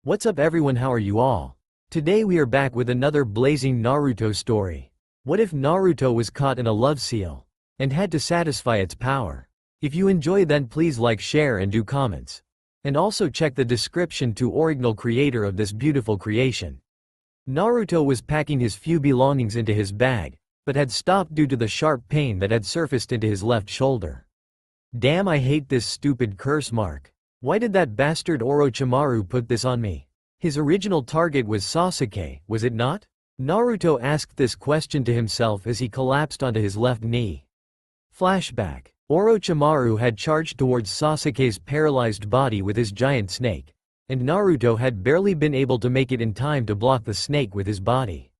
What's up everyone, how are you all? Today we are back with another blazing Naruto story. What if Naruto was caught in a love seal and had to satisfy its power? If you enjoy, then please like, share and do comments. And also check the description to original creator of this beautiful creation. Naruto was packing his few belongings into his bag, but had stopped due to the sharp pain that had surfaced into his left shoulder. Damn, I hate this stupid curse mark. Why did that bastard Orochimaru put this on me? His original target was Sasuke, was it not? Naruto asked this question to himself as he collapsed onto his left knee. Flashback. Orochimaru had charged towards Sasuke's paralyzed body with his giant snake, and Naruto had barely been able to make it in time to block the snake with his body.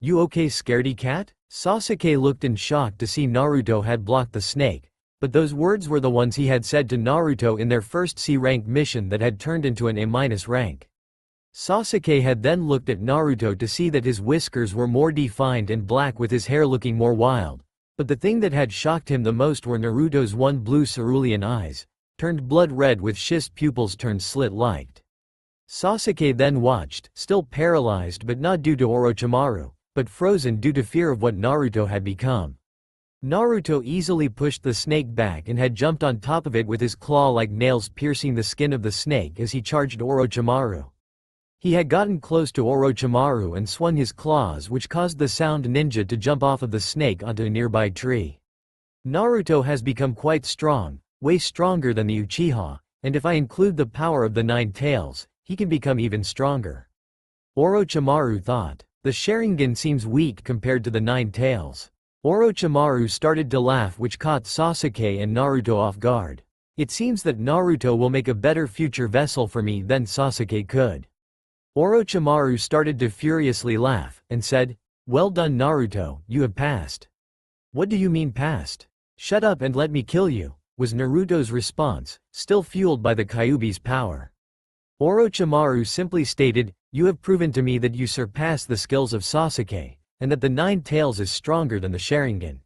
You okay, scaredy cat? Sasuke looked in shock to see Naruto had blocked the snake, but those words were the ones he had said to Naruto in their first C-rank mission that had turned into an A- rank. Sasuke had then looked at Naruto to see that his whiskers were more defined and black with his hair looking more wild, but the thing that had shocked him the most were Naruto's one blue cerulean eyes, turned blood red with schist pupils turned slit-liked. Sasuke then watched, still paralyzed but not due to Orochimaru, but frozen due to fear of what Naruto had become. Naruto easily pushed the snake back and had jumped on top of it with his claw-like nails piercing the skin of the snake as he charged Orochimaru. He had gotten close to Orochimaru and swung his claws, which caused the sound ninja to jump off of the snake onto a nearby tree. Naruto has become quite strong, way stronger than the Uchiha, and if I include the power of the 9 tails, he can become even stronger. Orochimaru thought. The Sharingan seems weak compared to the 9 tails. Orochimaru started to laugh, which caught Sasuke and Naruto off guard. It seems that Naruto will make a better future vessel for me than Sasuke could. Orochimaru started to furiously laugh, and said, "Well done Naruto, you have passed." "What do you mean passed? Shut up and let me kill you," was Naruto's response, still fueled by the Kyuubi's power. Orochimaru simply stated, "You have proven to me that you surpass the skills of Sasuke, and that the 9 tails is stronger than the Sharingan.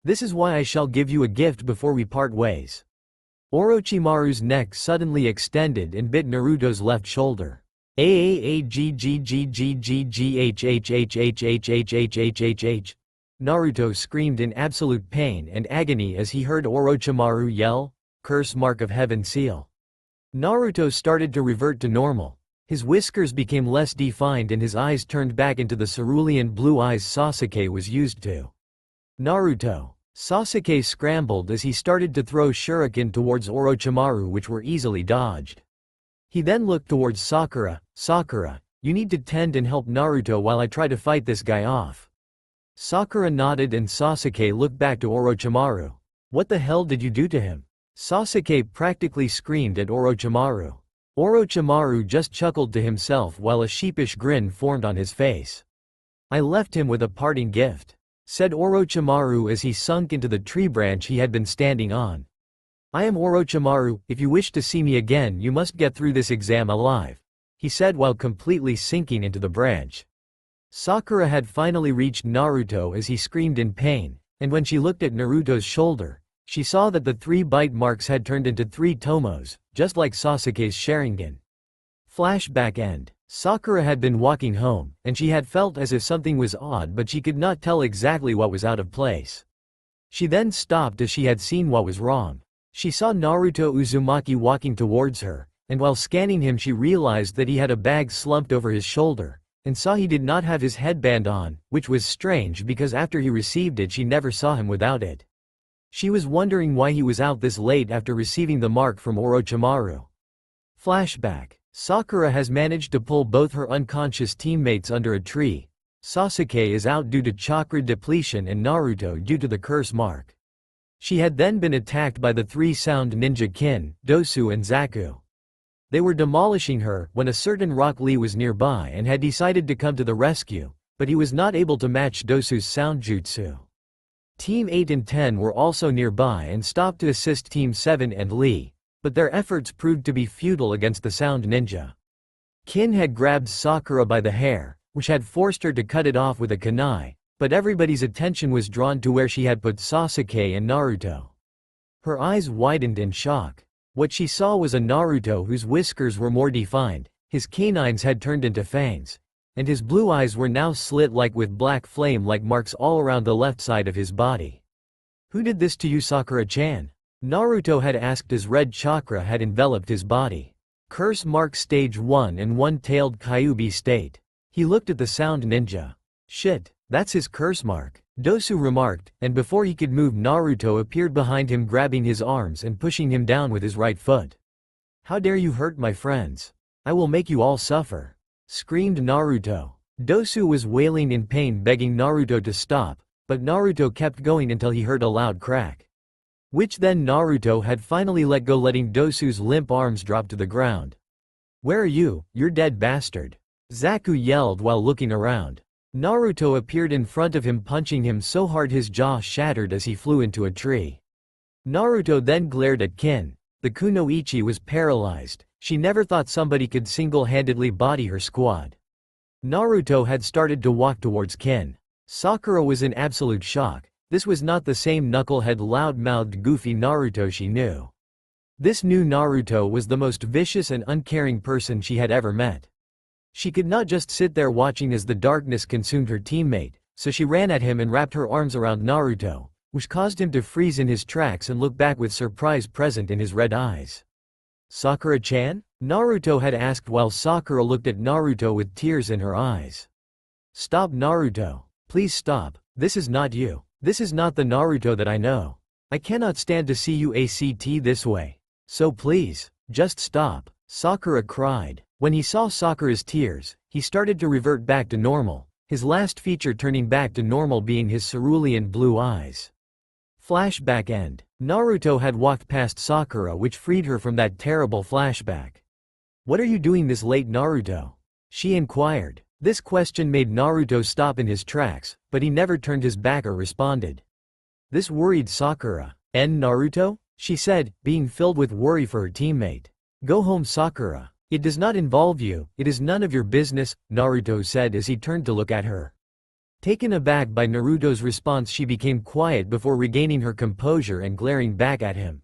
This is why I shall give you a gift before we part ways." Orochimaru's neck suddenly extended and bit Naruto's left shoulder. Naruto screamed in absolute pain and agony as he heard Orochimaru yell, "Curse mark of heaven seal." Naruto started to revert to normal. His whiskers became less defined and his eyes turned back into the cerulean blue eyes Sasuke was used to. Naruto. Sasuke scrambled as he started to throw shuriken towards Orochimaru, which were easily dodged. He then looked towards Sakura. "Sakura, you need to tend and help Naruto while I try to fight this guy off." Sakura nodded and Sasuke looked back to Orochimaru. "What the hell did you do to him?" Sasuke practically screamed at Orochimaru. Orochimaru just chuckled to himself while a sheepish grin formed on his face. "I left him with a parting gift," said Orochimaru as he sunk into the tree branch he had been standing on. "I am Orochimaru, if you wish to see me again you must get through this exam alive," he said while completely sinking into the branch. Sakura had finally reached Naruto as he screamed in pain, and when she looked at Naruto's shoulder, she saw that the 3 bite marks had turned into 3 tomos, just like Sasuke's Sharingan. Flashback end. Sakura had been walking home, and she had felt as if something was odd but she could not tell exactly what was out of place. She then stopped as she had seen what was wrong. She saw Naruto Uzumaki walking towards her, and while scanning him she realized that he had a bag slumped over his shoulder, and saw he did not have his headband on, which was strange because after he received it she never saw him without it. She was wondering why he was out this late after receiving the mark from Orochimaru. Flashback. Sakura has managed to pull both her unconscious teammates under a tree. Sasuke is out due to chakra depletion and Naruto due to the curse mark. She had then been attacked by the 3 sound ninja Kin, Dosu and Zaku. They were demolishing her when a certain Rock Lee was nearby and had decided to come to the rescue, but he was not able to match Dosu's sound jutsu. Team 8 and 10 were also nearby and stopped to assist Team 7 and Lee, but their efforts proved to be futile against the sound ninja. Kin had grabbed Sakura by the hair, which had forced her to cut it off with a kunai, but everybody's attention was drawn to where she had put Sasuke and Naruto. Her eyes widened in shock. What she saw was a Naruto whose whiskers were more defined, His canines had turned into fangs, and his blue eyes were now slit-like with black flame-like marks all around the left side of his body. "Who did this to you, Sakura-chan?" Naruto had asked as red chakra had enveloped his body. Curse mark stage 1 and one-tailed Kyuubi state. He looked at the sound ninja. "Shit, that's his curse mark," Dosu remarked, and before he could move Naruto appeared behind him grabbing his arms and pushing him down with his right foot. "How dare you hurt my friends? I will make you all suffer," screamed Naruto. Dosu was wailing in pain begging Naruto to stop, but Naruto kept going until he heard a loud crack. Which then Naruto had finally let go, letting Dosu's limp arms drop to the ground. "Where are you, you dead bastard?" Zaku yelled while looking around. Naruto appeared in front of him, punching him so hard his jaw shattered as he flew into a tree. Naruto then glared at Kin. The kunoichi was paralyzed. She never thought somebody could single-handedly body her squad. Naruto had started to walk towards Kin. Sakura was in absolute shock. This was not the same knucklehead, loud-mouthed, goofy Naruto she knew. This new Naruto was the most vicious and uncaring person she had ever met. She could not just sit there watching as the darkness consumed her teammate, so she ran at him and wrapped her arms around Naruto, which caused him to freeze in his tracks and look back with surprise present in his red eyes. "Sakura-chan?" Naruto had asked while Sakura looked at Naruto with tears in her eyes. "Stop, Naruto. Please stop. This is not you. This is not the Naruto that I know. I cannot stand to see you act this way. So please, just stop," Sakura cried. When he saw Sakura's tears, he started to revert back to normal, his last feature turning back to normal being his cerulean blue eyes. Flashback end. Naruto had walked past Sakura, which freed her from that terrible flashback. "What are you doing this late, Naruto?" she inquired. This question made Naruto stop in his tracks, but he never turned his back or responded. This worried Sakura. "Naruto?" she said, being filled with worry for her teammate. "Go home, Sakura. It does not involve you, it is none of your business," Naruto said as he turned to look at her. Taken aback by Naruto's response, she became quiet before regaining her composure and glaring back at him.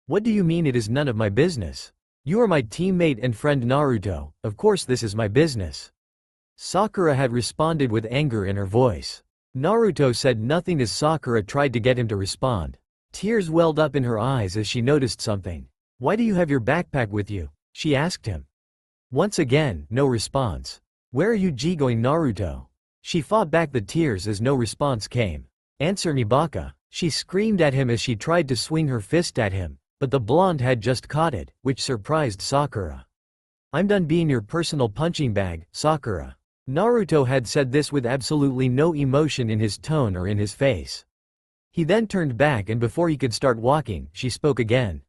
"What do you mean it is none of my business? You are my teammate and friend Naruto, of course this is my business." Sakura had responded with anger in her voice. Naruto said nothing as Sakura tried to get him to respond. Tears welled up in her eyes as she noticed something. "Why do you have your backpack with you?" she asked him. Once again, no response. "Where are you going, Naruto?" She fought back the tears as no response came. "Answer me, baka," she screamed at him as she tried to swing her fist at him, but the blonde had just caught it, which surprised Sakura. "I'm done being your personal punching bag, Sakura." Naruto had said this with absolutely no emotion in his tone or in his face. He then turned back, and before he could start walking, she spoke again.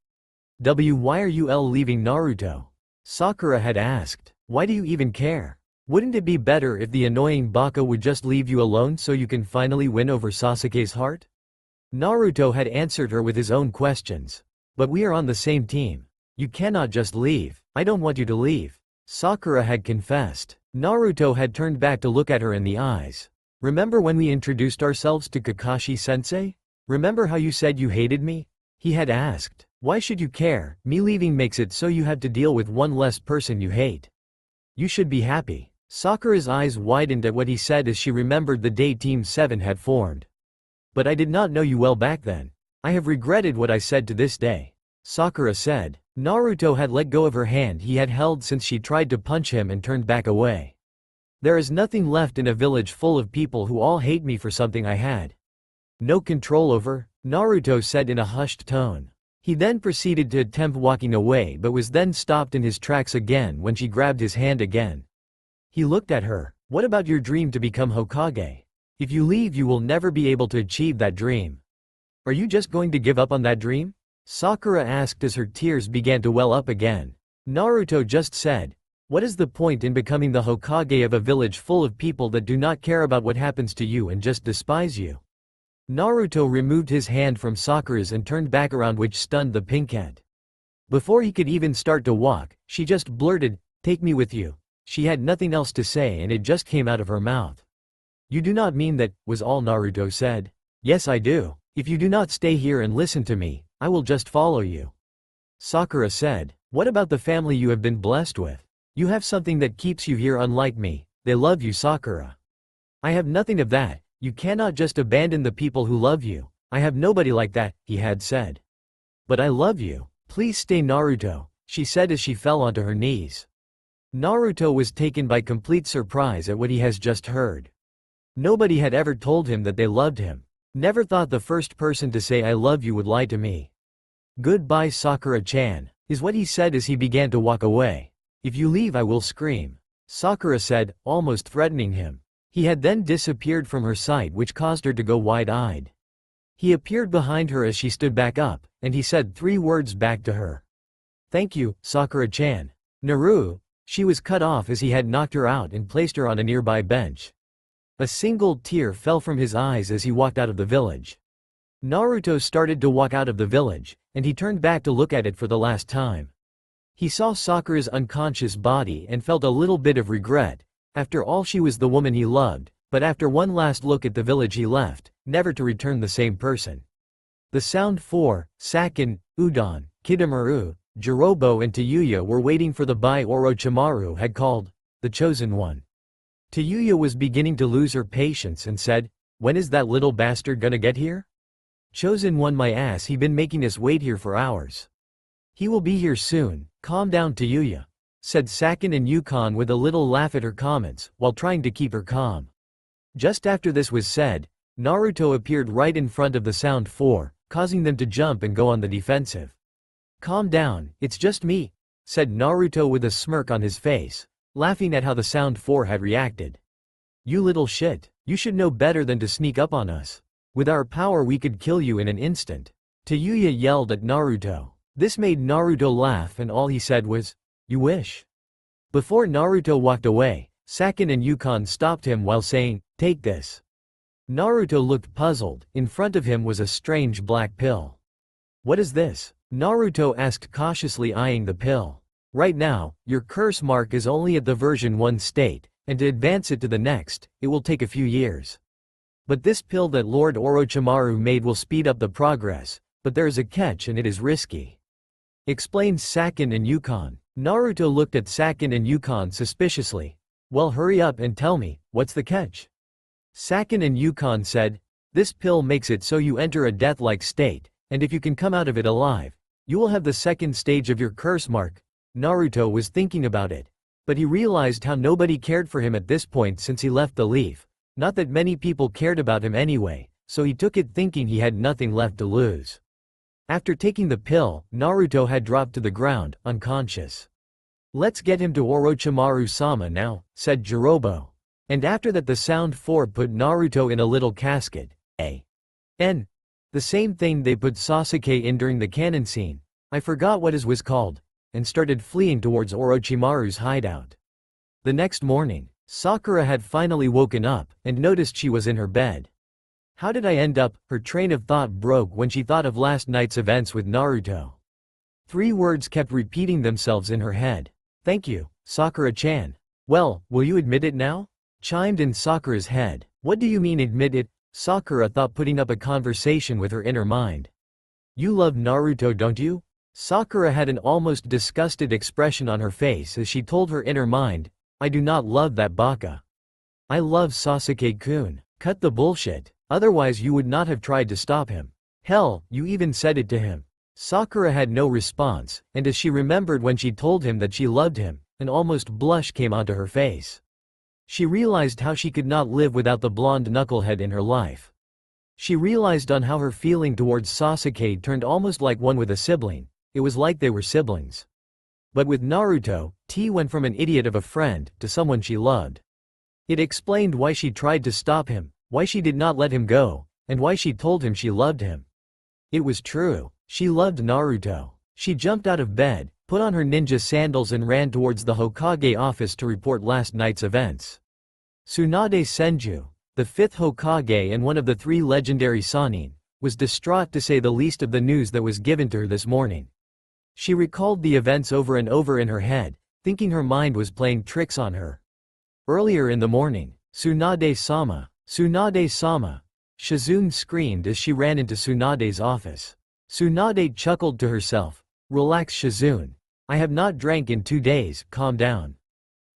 "Why are you leaving, Naruto?" Sakura had asked. "Why do you even care? Wouldn't it be better if the annoying baka would just leave you alone so you can finally win over Sasuke's heart?" Naruto had answered her with his own questions. "But we are on the same team. You cannot just leave. I don't want you to leave," Sakura had confessed. Naruto had turned back to look at her in the eyes. "Remember when we introduced ourselves to Kakashi-sensei? Remember how you said you hated me?" he had asked. "Why should you care? Me leaving makes it so you have to deal with one less person you hate. You should be happy." Sakura's eyes widened at what he said as she remembered the day Team 7 had formed. "But I did not know you well back then. I have regretted what I said to this day," Sakura said. Naruto had let go of her hand he had held since she tried to punch him and turned back away. "There is nothing left in a village full of people who all hate me for something I had no control over," Naruto said in a hushed tone. He then proceeded to attempt walking away but was then stopped in his tracks again when she grabbed his hand again. He looked at her. "What about your dream to become Hokage? If you leave you will never be able to achieve that dream. Are you just going to give up on that dream?" Sakura asked as her tears began to well up again. Naruto just said, "What is the point in becoming the Hokage of a village full of people that do not care about what happens to you and just despise you?" Naruto removed his hand from Sakura's and turned back around, which stunned the pinkette. Before he could even start to walk, she just blurted, "Take me with you." She had nothing else to say and it just came out of her mouth. "You do not mean that," was all Naruto said. "Yes I do. If you do not stay here and listen to me, I will just follow you," Sakura said. "What about the family you have been blessed with? You have something that keeps you here unlike me, they love you Sakura. I have nothing of that, you cannot just abandon the people who love you, I have nobody like that, he had said. But I love you, please stay Naruto, she said as she fell onto her knees. Naruto was taken by complete surprise at what he has just heard. Nobody had ever told him that they loved him. Never thought the first person to say I love you would lie to me. Goodbye Sakura-chan, is what he said as he began to walk away. If you leave I will scream, Sakura said, almost threatening him. He had then disappeared from her sight, which caused her to go wide-eyed. He appeared behind her as she stood back up, and he said 3 words back to her. Thank you, Sakura-chan. Naru. She was cut off as he had knocked her out and placed her on a nearby bench. A single tear fell from his eyes as he walked out of the village. Naruto started to walk out of the village, and he turned back to look at it for the last time. He saw Sakura's unconscious body and felt a little bit of regret. After all, she was the woman he loved, but after one last look at the village he left, never to return the same person. The Sound 4, Sakin, Udon, Kidomaru, Jirobo and Tayuya were waiting for the bye Orochimaru had called, the Chosen One. Tayuya was beginning to lose her patience and said, when is that little bastard gonna get here? Chosen One my ass, he been making us wait here for hours. He will be here soon, calm down Tayuya, said Sakin and Yukon with a little laugh at her comments, while trying to keep her calm. Just after this was said, Naruto appeared right in front of the Sound 4, causing them to jump and go on the defensive. Calm down, it's just me, said Naruto with a smirk on his face, laughing at how the Sound 4 had reacted. You little shit, you should know better than to sneak up on us. With our power we could kill you in an instant. Tayuya yelled at Naruto. This made Naruto laugh and all he said was, you wish. Before Naruto walked away, Sakin and Yukon stopped him while saying, take this. Naruto looked puzzled. In front of him was a strange black pill. What is this? Naruto asked, cautiously eyeing the pill. Right now, your curse mark is only at the version 1 state, and to advance it to the next, it will take a few years. But this pill that Lord Orochimaru made will speed up the progress, but there is a catch and it is risky. Explained Sakin and Yukon. Naruto looked at Sakin and Yukon suspiciously. Well, hurry up and tell me, what's the catch? Sakin and Yukon said, this pill makes it so you enter a death-like state, and if you can come out of it alive, you will have the second stage of your curse mark. Naruto was thinking about it, but he realized how nobody cared for him at this point since he left the leaf. Not that many people cared about him anyway, so he took it thinking he had nothing left to lose. After taking the pill, Naruto had dropped to the ground, unconscious. Let's get him to Orochimaru-sama now, said Jirobo. And after that the Sound 4 put Naruto in a little casket, the same thing they put Sasuke in during the canon scene, I forgot what his was called, and started fleeing towards Orochimaru's hideout. The next morning, Sakura had finally woken up, and noticed she was in her bed. How did I end up? Her train of thought broke when she thought of last night's events with Naruto. 3 words kept repeating themselves in her head. Thank you, Sakura-chan. Well, will you admit it now? Chimed in Sakura's head. What do you mean admit it? Sakura thought, putting up a conversation with her inner mind. You love Naruto, don't you? Sakura had an almost disgusted expression on her face as she told her inner mind, I do not love that baka. I love Sasuke-kun. Cut the bullshit. Otherwise you would not have tried to stop him. Hell, you even said it to him. Sakura had no response, and as she remembered when she told him that she loved him, an almost blush came onto her face. She realized how she could not live without the blonde knucklehead in her life. She realized on how her feeling towards Sasuke turned almost like one with a sibling. It was like they were siblings. But with Naruto, T went from an idiot of a friend to someone she loved. It explained why she tried to stop him, why she did not let him go, and why she told him she loved him. It was true. She loved Naruto. She jumped out of bed, put on her ninja sandals and ran towards the Hokage office to report last night's events. Tsunade Senju, the 5th Hokage and one of the 3 legendary Sannin, was distraught to say the least of the news that was given to her this morning. She recalled the events over and over in her head, thinking her mind was playing tricks on her. Earlier in the morning, Tsunade-sama, Tsunade-sama, Shizune screamed as she ran into Tsunade's office. Tsunade chuckled to herself. Relax Shizune. I have not drank in 2 days, calm down.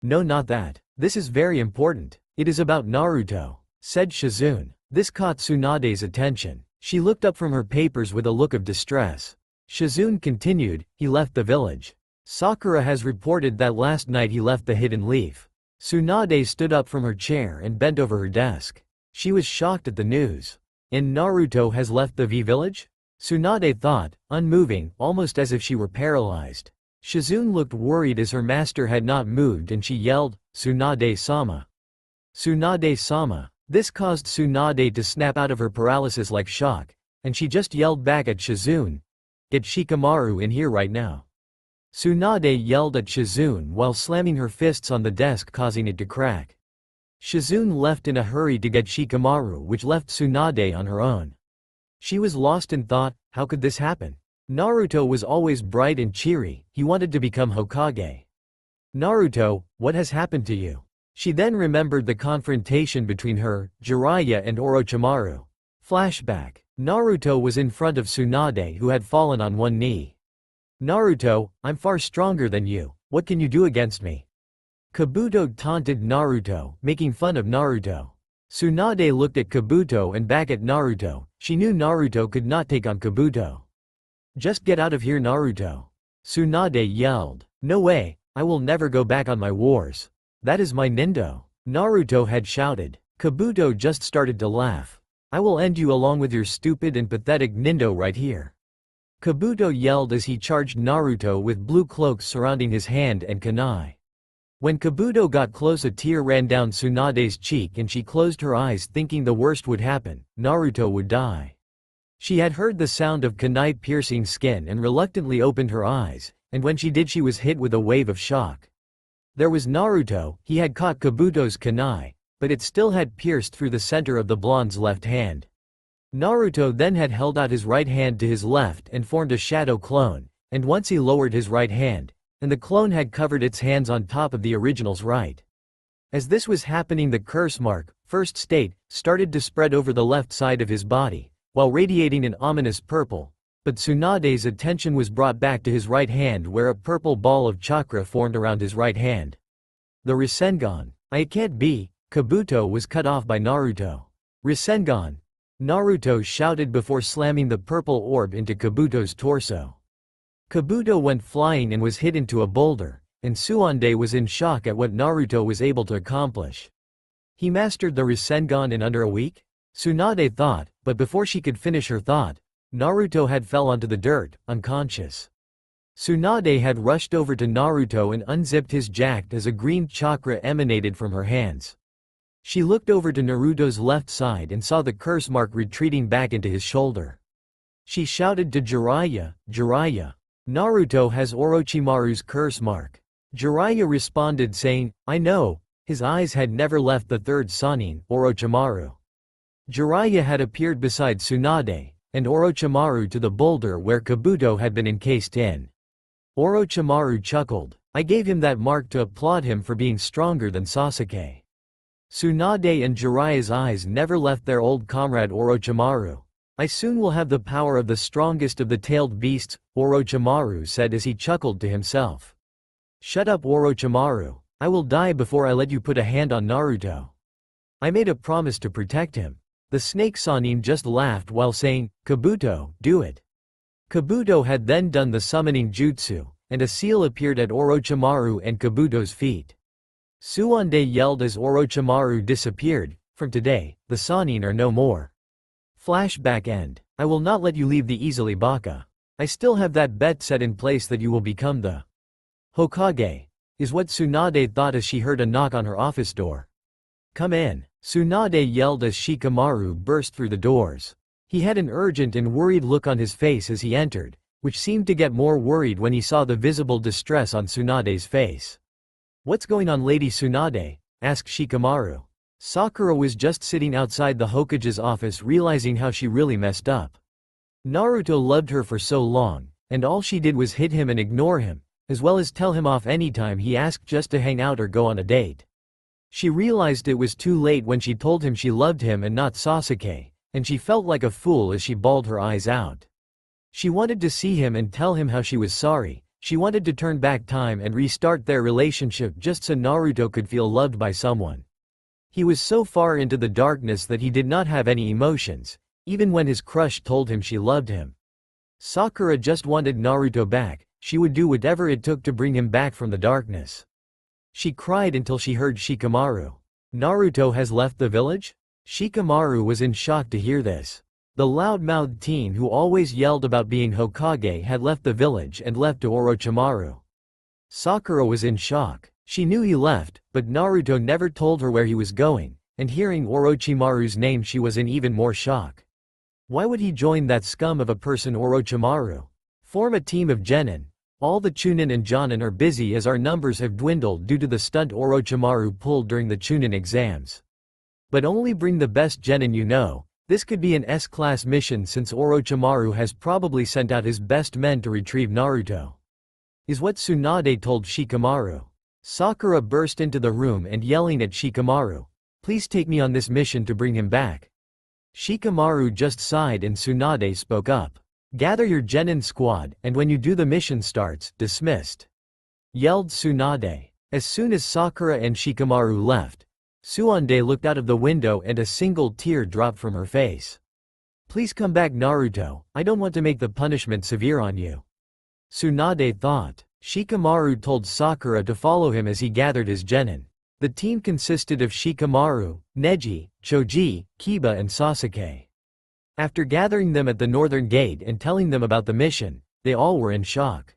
No, not that. This is very important. It is about Naruto, said Shizune. This caught Tsunade's attention. She looked up from her papers with a look of distress. Shizune continued, he left the village. Sakura has reported that last night he left the hidden leaf. Tsunade stood up from her chair and bent over her desk. She was shocked at the news. And Naruto has left the V village? Tsunade thought, unmoving, almost as if she were paralyzed. Shizune looked worried as her master had not moved and she yelled, Tsunade-sama. Tsunade-sama. This caused Tsunade to snap out of her paralysis like shock, and she just yelled back at Shizune. Get Shikamaru in here right now. Tsunade yelled at Shizune while slamming her fists on the desk, causing it to crack. Shizune left in a hurry to get Shikamaru, which left Tsunade on her own. She was lost in thought. How could this happen? Naruto was always bright and cheery, he wanted to become Hokage. Naruto, what has happened to you? She then remembered the confrontation between her, Jiraiya and Orochimaru. Flashback. Naruto was in front of Tsunade, who had fallen on one knee. Naruto, I'm far stronger than you, what can you do against me? Kabuto taunted Naruto, making fun of Naruto. Tsunade looked at Kabuto and back at Naruto. She knew Naruto could not take on Kabuto. Just get out of here, Naruto. Tsunade yelled. No way, I will never go back on my wars. That is my Nindo. Naruto had shouted. Kabuto just started to laugh. I will end you along with your stupid and pathetic Nindo right here. Kabuto yelled as he charged Naruto with blue cloaks surrounding his hand and kunai. When Kabuto got close, a tear ran down Tsunade's cheek and she closed her eyes thinking the worst would happen, Naruto would die. She had heard the sound of kunai piercing skin and reluctantly opened her eyes, and when she did she was hit with a wave of shock. There was Naruto, he had caught Kabuto's kunai, but it still had pierced through the center of the blonde's left hand. Naruto then had held out his right hand to his left and formed a shadow clone, and once he lowered his right hand, and the clone had covered its hands on top of the original's right. As this was happening, the curse mark, first state, started to spread over the left side of his body, while radiating an ominous purple, but Tsunade's attention was brought back to his right hand where a purple ball of chakra formed around his right hand. The Rasengan. It can't be. Kabuto was cut off by Naruto. Rasengan. Naruto shouted before slamming the purple orb into Kabuto's torso. Kabuto went flying and was hit into a boulder, and Tsunade was in shock at what Naruto was able to accomplish. He mastered the Rasengan in under a week? Tsunade thought, but before she could finish her thought, Naruto had fell onto the dirt, unconscious. Tsunade had rushed over to Naruto and unzipped his jacket as a green chakra emanated from her hands. She looked over to Naruto's left side and saw the curse mark retreating back into his shoulder. She shouted to Jiraiya, Jiraiya. Naruto has Orochimaru's curse mark. Jiraiya responded saying, I know. His eyes had never left the third Sannin, Orochimaru. Jiraiya had appeared beside Tsunade, and Orochimaru to the boulder where Kabuto had been encased in. Orochimaru chuckled. I gave him that mark to applaud him for being stronger than Sasuke. Tsunade and Jiraiya's eyes never left their old comrade Orochimaru. I soon will have the power of the strongest of the tailed beasts, Orochimaru said as he chuckled to himself. Shut up, Orochimaru. I will die before I let you put a hand on Naruto. I made a promise to protect him. The snake Sannin just laughed while saying, Kabuto, do it. Kabuto had then done the summoning jutsu, and a seal appeared at Orochimaru and Kabuto's feet. Tsunade yelled as Orochimaru disappeared, from today, the Sannin are no more. Flashback end. I will not let you leave the easily Baka. I still have that bet set in place that you will become the Hokage, is what Tsunade thought as she heard a knock on her office door. Come in. Tsunade yelled as Shikamaru burst through the doors. He had an urgent and worried look on his face as he entered, which seemed to get more worried when he saw the visible distress on Tsunade's face. What's going on, Lady Tsunade? Asked Shikamaru. Sakura was just sitting outside the Hokage's office realizing how she really messed up. Naruto loved her for so long, and all she did was hit him and ignore him, as well as tell him off anytime he asked just to hang out or go on a date. She realized it was too late when she told him she loved him and not Sasuke, and she felt like a fool as she bawled her eyes out. She wanted to see him and tell him how she was sorry, She wanted to turn back time and restart their relationship just so Naruto could feel loved by someone. He was so far into the darkness that he did not have any emotions, even when his crush told him she loved him. Sakura just wanted Naruto back. She would do whatever it took to bring him back from the darkness. She cried until she heard Shikamaru. Naruto has left the village? Shikamaru was in shock to hear this. The loud-mouthed teen who always yelled about being Hokage had left the village and left to Orochimaru. Sakura was in shock. She knew he left, but Naruto never told her where he was going, and hearing Orochimaru's name she was in even more shock. Why would he join that scum of a person Orochimaru? Form a team of genin. All the Chunin and Jonin are busy as our numbers have dwindled due to the stunt Orochimaru pulled during the Chunin exams. But only bring the best genin you know. This could be an S-class mission since Orochimaru has probably sent out his best men to retrieve Naruto. Is what Tsunade told Shikamaru. Sakura burst into the room and yelling at Shikamaru, "Please take me on this mission to bring him back." Shikamaru just sighed and Tsunade spoke up. "Gather your genin squad, and when you do the mission starts, dismissed," yelled Tsunade. As soon as Sakura and Shikamaru left, Tsunade looked out of the window and a single tear dropped from her face. "Please come back Naruto, I don't want to make the punishment severe on you," Tsunade thought. Shikamaru told Sakura to follow him as he gathered his genin. The team consisted of Shikamaru, Neji, Choji, Kiba and Sasuke. After gathering them at the northern gate and telling them about the mission, they all were in shock.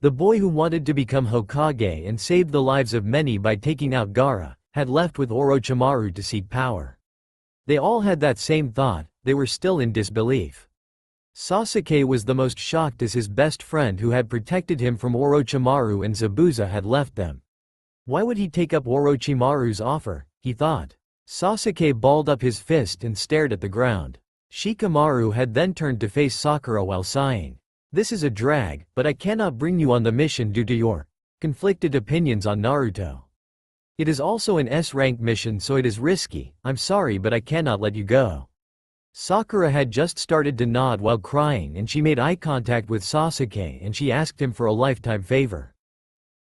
The boy who wanted to become Hokage and saved the lives of many by taking out Gaara, had left with Orochimaru to seek power. They all had that same thought, they were still in disbelief. Sasuke was the most shocked as his best friend who had protected him from Orochimaru and Zabuza had left them. Why would he take up Orochimaru's offer, he thought. Sasuke balled up his fist and stared at the ground. Shikamaru had then turned to face Sakura while sighing. "This is a drag, but I cannot bring you on the mission due to your conflicted opinions on Naruto. It is also an S-rank mission so it is risky, I'm sorry but I cannot let you go." Sakura had just started to nod while crying and she made eye contact with Sasuke and she asked him for a lifetime favor.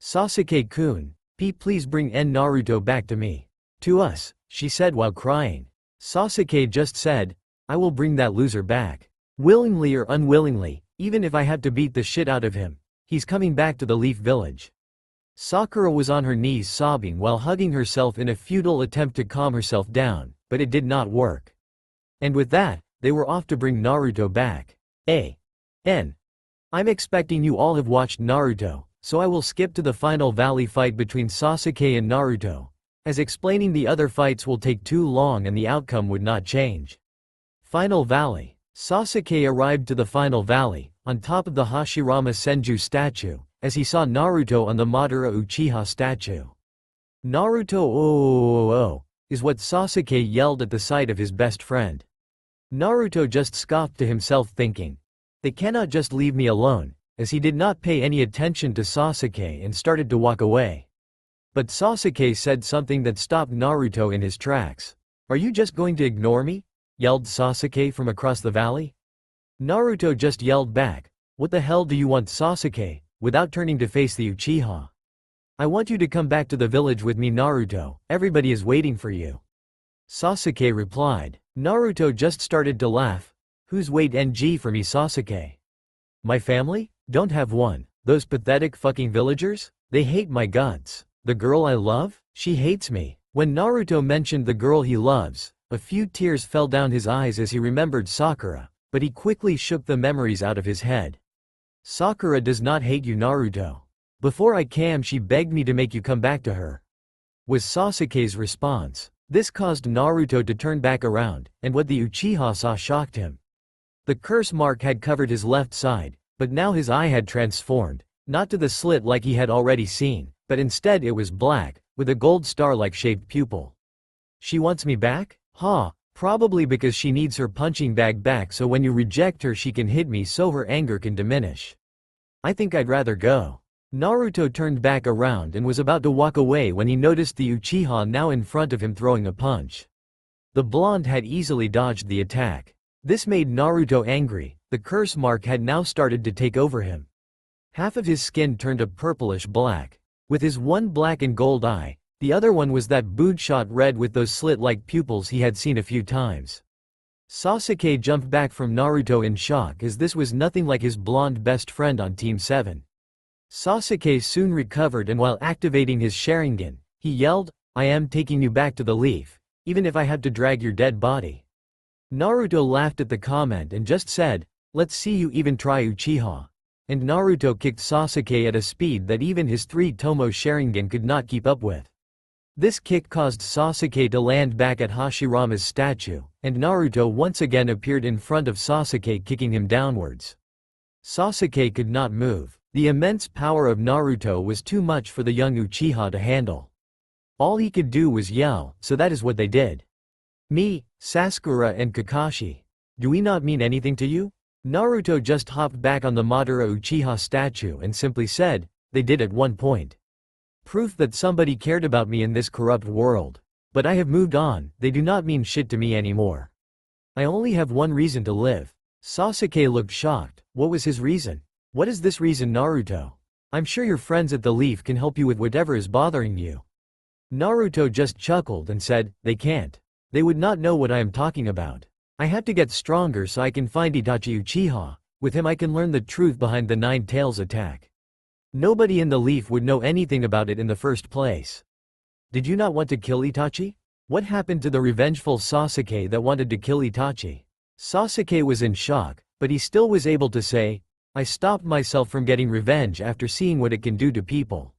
"Sasuke-kun, please bring Naruto back to me. To us," she said while crying. Sasuke just said, "I will bring that loser back. Willingly or unwillingly, even if I have to beat the shit out of him. He's coming back to the Leaf Village." Sakura was on her knees sobbing while hugging herself in a futile attempt to calm herself down, but it did not work. And with that, they were off to bring Naruto back. I'm expecting you all have watched Naruto, so I will skip to the final valley fight between Sasuke and Naruto, as explaining the other fights will take too long and the outcome would not change. Final Valley. Sasuke arrived to the Final Valley, on top of the Hashirama Senju statue, as he saw Naruto on the Madara Uchiha statue. "Naruto oh," is what Sasuke yelled at the sight of his best friend. Naruto just scoffed to himself thinking, "They cannot just leave me alone," as he did not pay any attention to Sasuke and started to walk away. But Sasuke said something that stopped Naruto in his tracks. "Are you just going to ignore me?" yelled Sasuke from across the valley. Naruto just yelled back, "What the hell do you want Sasuke?" without turning to face the Uchiha. "I want you to come back to the village with me Naruto, everybody is waiting for you," Sasuke replied. Naruto just started to laugh. "Who's wait NG for me Sasuke? My family? Don't have one. Those pathetic fucking villagers? They hate my guts. The girl I love? She hates me." When Naruto mentioned the girl he loves, a few tears fell down his eyes as he remembered Sakura, but he quickly shook the memories out of his head. "Sakura does not hate you Naruto. Before I came she begged me to make you come back to her," was Sasuke's response. This caused Naruto to turn back around, and what the Uchiha saw shocked him. The curse mark had covered his left side, but now his eye had transformed, not to the slit like he had already seen, but instead it was black, with a gold star-like shaped pupil. "She wants me back? Probably because she needs her punching bag back so when you reject her she can hit me so her anger can diminish. I think I'd rather go." Naruto turned back around and was about to walk away when he noticed the Uchiha now in front of him throwing a punch. The blonde had easily dodged the attack. This made Naruto angry, the curse mark had now started to take over him. Half of his skin turned a purplish black. With his one black and gold eye, the other one was that bloodshot red with those slit-like pupils he had seen a few times. Sasuke jumped back from Naruto in shock as this was nothing like his blonde best friend on Team 7. Sasuke soon recovered and while activating his Sharingan, he yelled, "I am taking you back to the leaf, even if I have to drag your dead body." Naruto laughed at the comment and just said, "Let's see you even try Uchiha." And Naruto kicked Sasuke at a speed that even his 3 Tomo Sharingan could not keep up with. This kick caused Sasuke to land back at Hashirama's statue, and Naruto once again appeared in front of Sasuke kicking him downwards. Sasuke could not move. The immense power of Naruto was too much for the young Uchiha to handle. All he could do was yell, so that is what they did. "Me, Sasakura and Kakashi. Do we not mean anything to you?" Naruto just hopped back on the Madara Uchiha statue and simply said, "They did at one point. Proof that somebody cared about me in this corrupt world. But I have moved on, they do not mean shit to me anymore. I only have one reason to live." Sasuke looked shocked. What was his reason? What is this reason, Naruto? I'm sure your friends at the Leaf can help you with whatever is bothering you. Naruto just chuckled and said, "They can't. They would not know what I am talking about. I have to get stronger so I can find Itachi Uchiha. With him I can learn the truth behind the Nine Tails attack. Nobody in the Leaf would know anything about it in the first place." Did you not want to kill Itachi? What happened to the revengeful Sasuke that wanted to kill Itachi? Sasuke was in shock, but he still was able to say, "I stopped myself from getting revenge after seeing what it can do to people.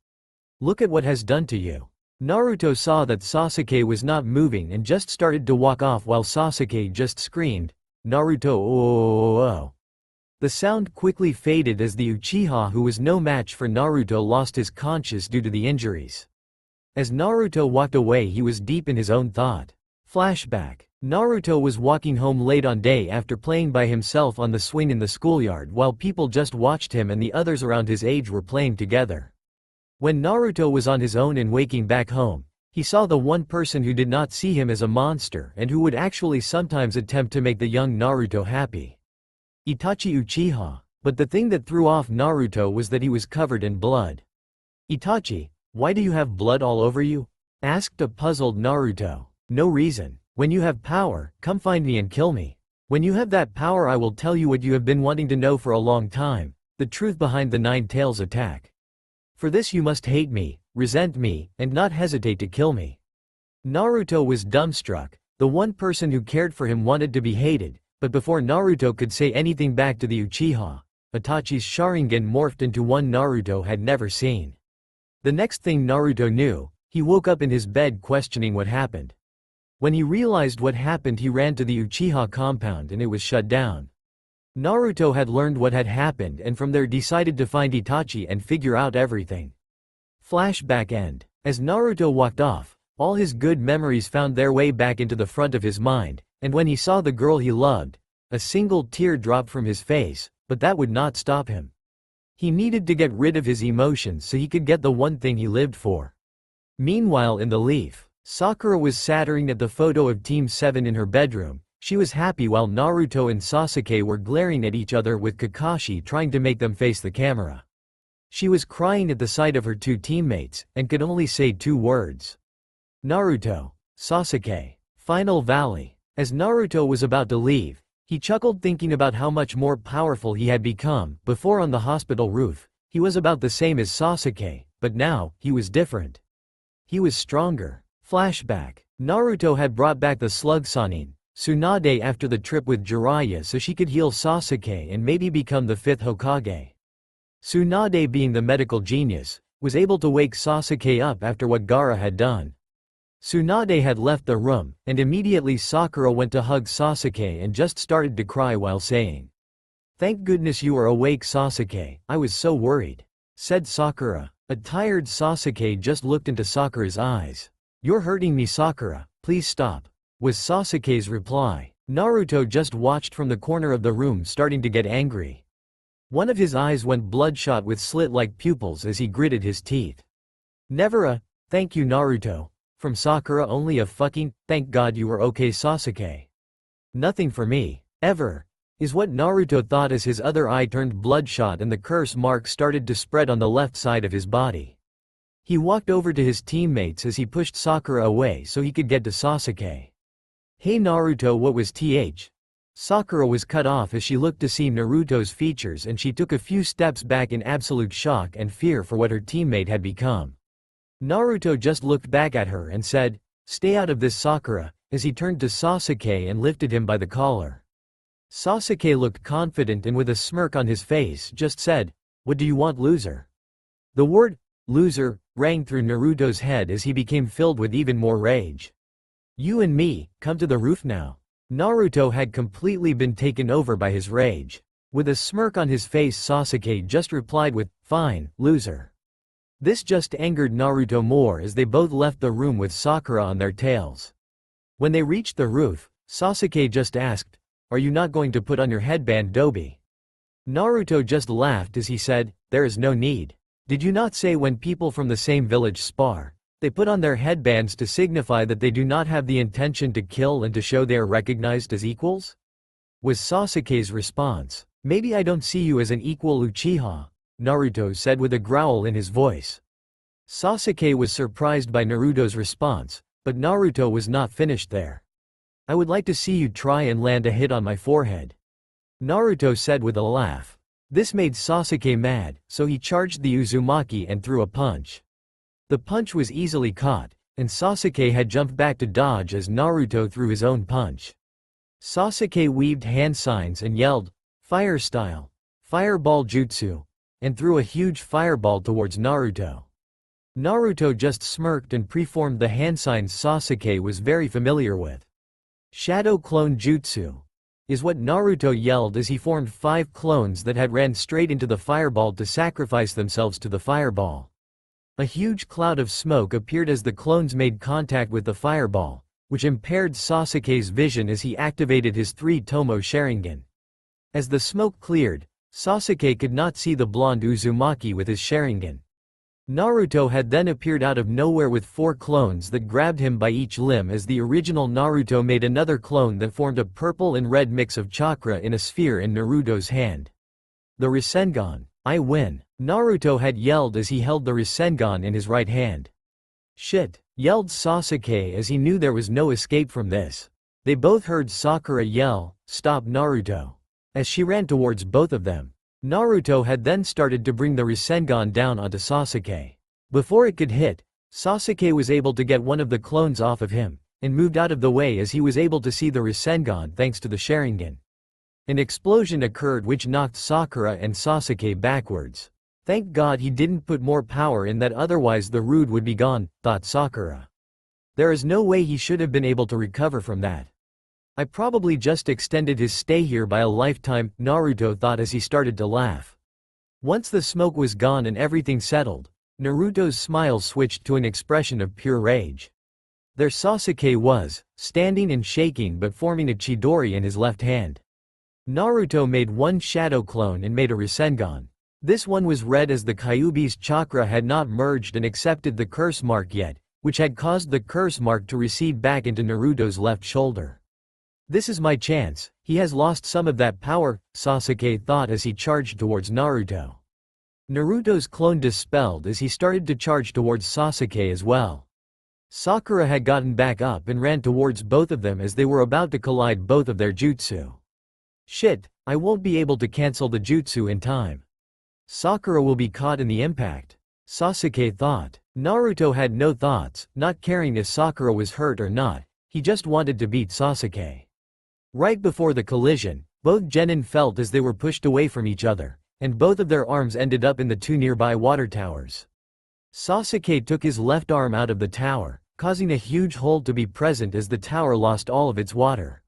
Look at what has done to you." Naruto saw that Sasuke was not moving and just started to walk off while Sasuke just screamed, "Naruto, oh." The sound quickly faded as the Uchiha who was no match for Naruto lost his conscience due to the injuries. As Naruto walked away he was deep in his own thought. Flashback. Naruto was walking home late on day after playing by himself on the swing in the schoolyard while people just watched him and the others around his age were playing together. When Naruto was on his own and waking back home, he saw the one person who did not see him as a monster and who would actually sometimes attempt to make the young Naruto happy. Itachi Uchiha. But the thing that threw off Naruto was that he was covered in blood. "Itachi, why do you have blood all over you?" asked a puzzled Naruto. "No reason. When you have power, come find me and kill me. When you have that power I will tell you what you have been wanting to know for a long time, the truth behind the Nine Tails attack. For this you must hate me, resent me, and not hesitate to kill me." Naruto was dumbstruck. The one person who cared for him wanted to be hated, but before Naruto could say anything back to the Uchiha, Itachi's Sharingan morphed into one Naruto had never seen. The next thing Naruto knew, he woke up in his bed questioning what happened. When he realized what happened he ran to the Uchiha compound and it was shut down. Naruto had learned what had happened and from there decided to find Itachi and figure out everything. Flashback end. As Naruto walked off, all his good memories found their way back into the front of his mind, and when he saw the girl he loved, a single tear dropped from his face, but that would not stop him. He needed to get rid of his emotions so he could get the one thing he lived for. Meanwhile in the Leaf, Sakura was staring at the photo of Team 7 in her bedroom. She was happy while Naruto and Sasuke were glaring at each other with Kakashi trying to make them face the camera. She was crying at the sight of her 2 teammates, and could only say 2 words. Naruto. Sasuke. Final Valley. As Naruto was about to leave, he chuckled thinking about how much more powerful he had become. Before on the hospital roof, he was about the same as Sasuke, but now, he was different. He was stronger. Flashback. Naruto had brought back the slug Sannin, Tsunade after the trip with Jiraiya so she could heal Sasuke and maybe become the 5th Hokage. Tsunade, being the medical genius, was able to wake Sasuke up after what Gaara had done. Tsunade had left the room, and immediately Sakura went to hug Sasuke and just started to cry while saying, "Thank goodness you are awake, Sasuke, I was so worried," said Sakura. A tired Sasuke just looked into Sakura's eyes. "You're hurting me, Sakura, please stop," was Sasuke's reply. Naruto just watched from the corner of the room starting to get angry. One of his eyes went bloodshot with slit-like pupils as he gritted his teeth. "Never a, thank you Naruto," from Sakura, only a fucking, "Thank God you were okay Sasuke. Nothing for me, ever." is what Naruto thought as his other eye turned bloodshot and the curse mark started to spread on the left side of his body. He walked over to his teammates as he pushed Sakura away so he could get to Sasuke. "Hey Naruto, what was th?" Sakura was cut off as she looked to see Naruto's features and she took a few steps back in absolute shock and fear for what her teammate had become. Naruto just looked back at her and said, "Stay out of this, Sakura," as he turned to Sasuke and lifted him by the collar. Sasuke looked confident and with a smirk on his face just said, "What do you want, loser?" The word, loser, rang through Naruto's head as he became filled with even more rage. "You and me, come to the roof now." Naruto had completely been taken over by his rage. With a smirk on his face, Sasuke just replied with, "Fine, loser." This just angered Naruto more as they both left the room with Sakura on their tails. When they reached the roof, Sasuke just asked, "Are you not going to put on your headband, Dobi?" Naruto just laughed as he said, "There is no need. Did you not say when people from the same village spar, they put on their headbands to signify that they do not have the intention to kill and to show they are recognized as equals?" Was Sasuke's response. "Maybe I don't see you as an equal Uchiha," Naruto said with a growl in his voice. Sasuke was surprised by Naruto's response, but Naruto was not finished there. "I would like to see you try and land a hit on my forehead," Naruto said with a laugh. This made Sasuke mad, so he charged the Uzumaki and threw a punch. The punch was easily caught, and Sasuke had jumped back to dodge as Naruto threw his own punch. Sasuke weaved hand signs and yelled, "Fire style! Fireball jutsu!" and threw a huge fireball towards Naruto. Naruto just smirked and preformed the hand signs Sasuke was very familiar with. "Shadow clone jutsu!" is what Naruto yelled as he formed 5 clones that had ran straight into the fireball to sacrifice themselves to the fireball. A huge cloud of smoke appeared as the clones made contact with the fireball, which impaired Sasuke's vision as he activated his 3 Tomo Sharingan. As the smoke cleared, Sasuke could not see the blonde Uzumaki with his Sharingan. Naruto had then appeared out of nowhere with 4 clones that grabbed him by each limb as the original Naruto made another clone that formed a purple and red mix of chakra in a sphere in Naruto's hand. "The Rasengan, I win," Naruto had yelled as he held the Rasengan in his right hand. "Shit," yelled Sasuke as he knew there was no escape from this. They both heard Sakura yell, "Stop Naruto," as she ran towards both of them. Naruto had then started to bring the Rasengan down onto Sasuke. Before it could hit, Sasuke was able to get one of the clones off of him, and moved out of the way as he was able to see the Rasengan thanks to the Sharingan. An explosion occurred which knocked Sakura and Sasuke backwards. Thank God he didn't put more power in that, otherwise the Rude would be gone, thought Sakura. There is no way he should have been able to recover from that. "I probably just extended his stay here by a lifetime," Naruto thought as he started to laugh. Once the smoke was gone and everything settled, Naruto's smile switched to an expression of pure rage. There Sasuke was, standing and shaking but forming a Chidori in his left hand. Naruto made one shadow clone and made a Rasengan. This one was red as the Kyuubi's chakra had not merged and accepted the curse mark yet, which had caused the curse mark to recede back into Naruto's left shoulder. "This is my chance, he has lost some of that power," Sasuke thought as he charged towards Naruto. Naruto's clone dispelled as he started to charge towards Sasuke as well. Sakura had gotten back up and ran towards both of them as they were about to collide both of their jutsu. "Shit, I won't be able to cancel the jutsu in time. Sakura will be caught in the impact," Sasuke thought. Naruto had no thoughts, not caring if Sakura was hurt or not, he just wanted to beat Sasuke. Right before the collision, both genin felt as they were pushed away from each other, and both of their arms ended up in the 2 nearby water towers. Sasuke took his left arm out of the tower, causing a huge hole to be present as the tower lost all of its water.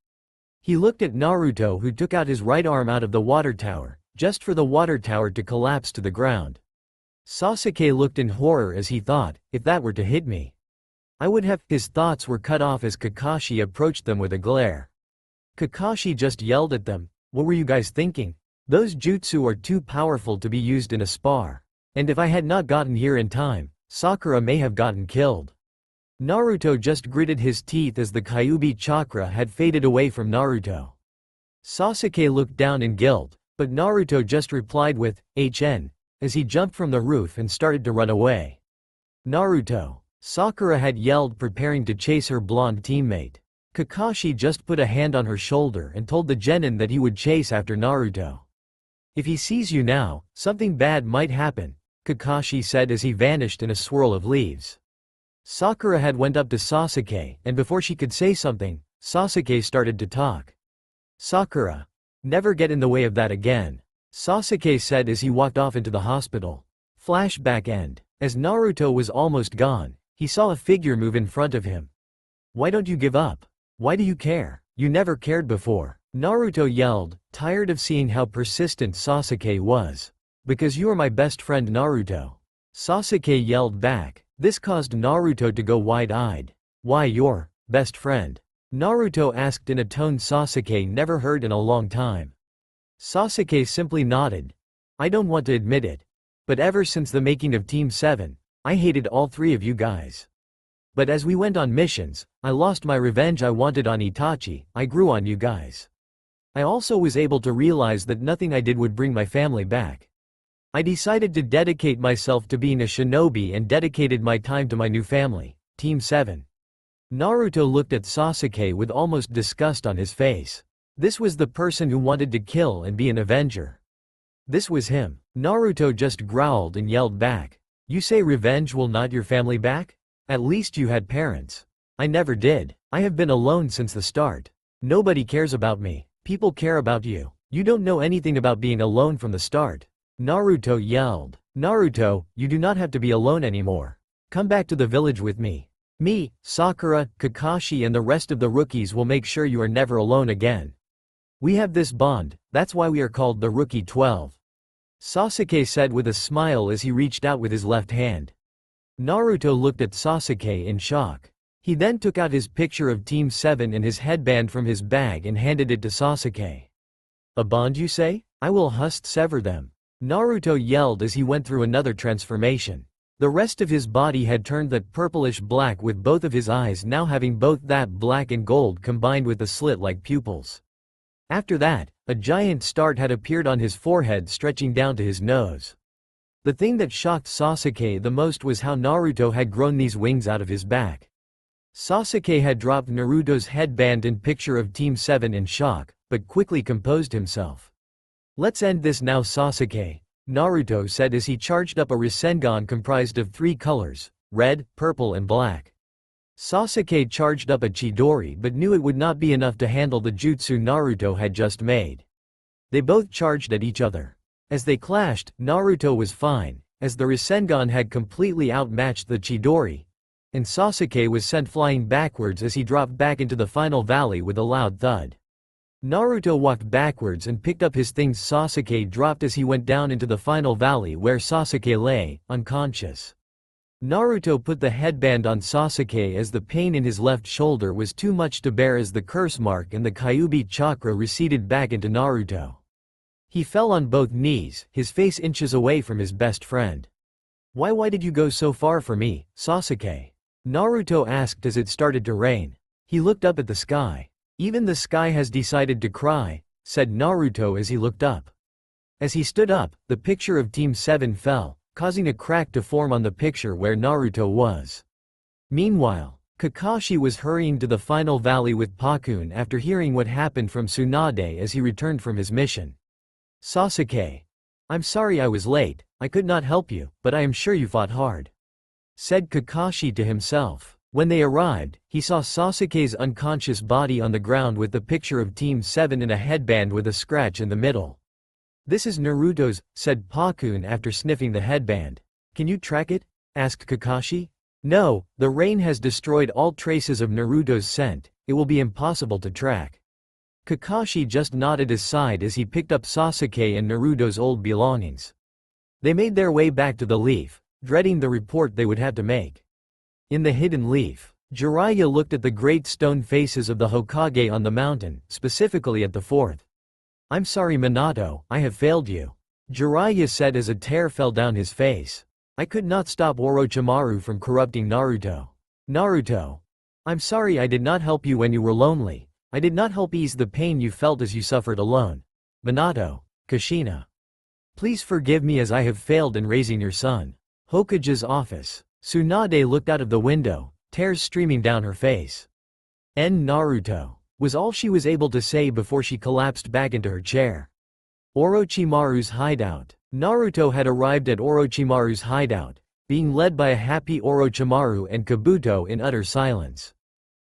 He looked at Naruto, who took out his right arm out of the water tower, just for the water tower to collapse to the ground. Sasuke looked in horror as he thought, "If that were to hit me, I would have." His thoughts were cut off as Kakashi approached them with a glare. Kakashi just yelled at them, "What were you guys thinking? Those jutsu are too powerful to be used in a spar. And if I had not gotten here in time, Sakura may have gotten killed." Naruto just gritted his teeth as the Kyuubi chakra had faded away from Naruto. Sasuke looked down in guilt, but Naruto just replied with, HN, as he jumped from the roof and started to run away. Naruto. Sakura had yelled, preparing to chase her blonde teammate. Kakashi just put a hand on her shoulder and told the genin that he would chase after Naruto. If he sees you now, something bad might happen, Kakashi said as he vanished in a swirl of leaves. Sakura had went up to Sasuke, and before she could say something, Sasuke started to talk. Sakura. Never get in the way of that again, Sasuke said as he walked off into the hospital. Flashback end. As Naruto was almost gone, he saw a figure move in front of him. Why don't you give up? Why do you care? You never cared before, Naruto yelled, tired of seeing how persistent Sasuke was. Because you are my best friend, Naruto. Sasuke yelled back. This caused Naruto to go wide-eyed. Why your best friend? Naruto asked in a tone Sasuke never heard in a long time. Sasuke simply nodded. I don't want to admit it, but ever since the making of Team 7, I hated all three of you guys. But as we went on missions, I lost my revenge I wanted on Itachi. I grew on you guys. I also was able to realize that nothing I did would bring my family back. I decided to dedicate myself to being a shinobi and dedicated my time to my new family, Team 7. Naruto looked at Sasuke with almost disgust on his face. This was the person who wanted to kill and be an avenger. This was him. Naruto just growled and yelled back. You say revenge will not your family back? At least you had parents. I never did. I have been alone since the start. Nobody cares about me. People care about you. You don't know anything about being alone from the start. Naruto yelled. Naruto, you do not have to be alone anymore. Come back to the village with me. Me, Sakura, Kakashi and the rest of the rookies will make sure you are never alone again. We have this bond, that's why we are called the Rookie 12. Sasuke said with a smile as he reached out with his left hand. Naruto looked at Sasuke in shock. He then took out his picture of Team 7 and his headband from his bag and handed it to Sasuke. A bond you say? I will sever them. Naruto yelled as he went through another transformation. The rest of his body had turned that purplish black with both of his eyes now having both that black and gold combined with the slit-like pupils. After that, a giant start had appeared on his forehead stretching down to his nose. The thing that shocked Sasuke the most was how Naruto had grown these wings out of his back. Sasuke had dropped Naruto's headband and picture of Team 7 in shock, but quickly composed himself. Let's end this now, Sasuke, Naruto said as he charged up a Rasengan comprised of 3 colors, red, purple and black. Sasuke charged up a Chidori but knew it would not be enough to handle the jutsu Naruto had just made. They both charged at each other. As they clashed, Naruto was fine, as the Rasengan had completely outmatched the Chidori, and Sasuke was sent flying backwards as he dropped back into the final valley with a loud thud. Naruto walked backwards and picked up his things Sasuke dropped as he went down into the final valley where Sasuke lay, unconscious. Naruto put the headband on Sasuke as the pain in his left shoulder was too much to bear as the curse mark and the Kyuubi chakra receded back into Naruto. He fell on both knees, his face inches away from his best friend. Why did you go so far for me, Sasuke? Naruto asked as it started to rain. He looked up at the sky. Even the sky has decided to cry, said Naruto as he looked up. As he stood up, the picture of Team 7 fell, causing a crack to form on the picture where Naruto was. Meanwhile, Kakashi was hurrying to the final valley with Pakun after hearing what happened from Tsunade as he returned from his mission. Sasuke. I'm sorry I was late, I could not help you, but I am sure you fought hard, said Kakashi to himself. When they arrived, he saw Sasuke's unconscious body on the ground with the picture of Team 7 in a headband with a scratch in the middle. This is Naruto's, said Pakun after sniffing the headband. Can you track it? Asked Kakashi. No, the rain has destroyed all traces of Naruto's scent, it will be impossible to track. Kakashi just nodded aside as he picked up Sasuke and Naruto's old belongings. They made their way back to the leaf, dreading the report they would have to make. In the hidden leaf, Jiraiya looked at the great stone faces of the Hokage on the mountain, specifically at the 4th. I'm sorry Minato, I have failed you, Jiraiya said as a tear fell down his face. I could not stop Orochimaru from corrupting Naruto. Naruto. I'm sorry I did not help you when you were lonely, I did not help ease the pain you felt as you suffered alone. Minato, Kushina. Please forgive me as I have failed in raising your son. Hokage's office. Tsunade looked out of the window, tears streaming down her face. Naruto, was all she was able to say before she collapsed back into her chair. Orochimaru's hideout. Naruto had arrived at Orochimaru's hideout, being led by a happy Orochimaru and Kabuto in utter silence.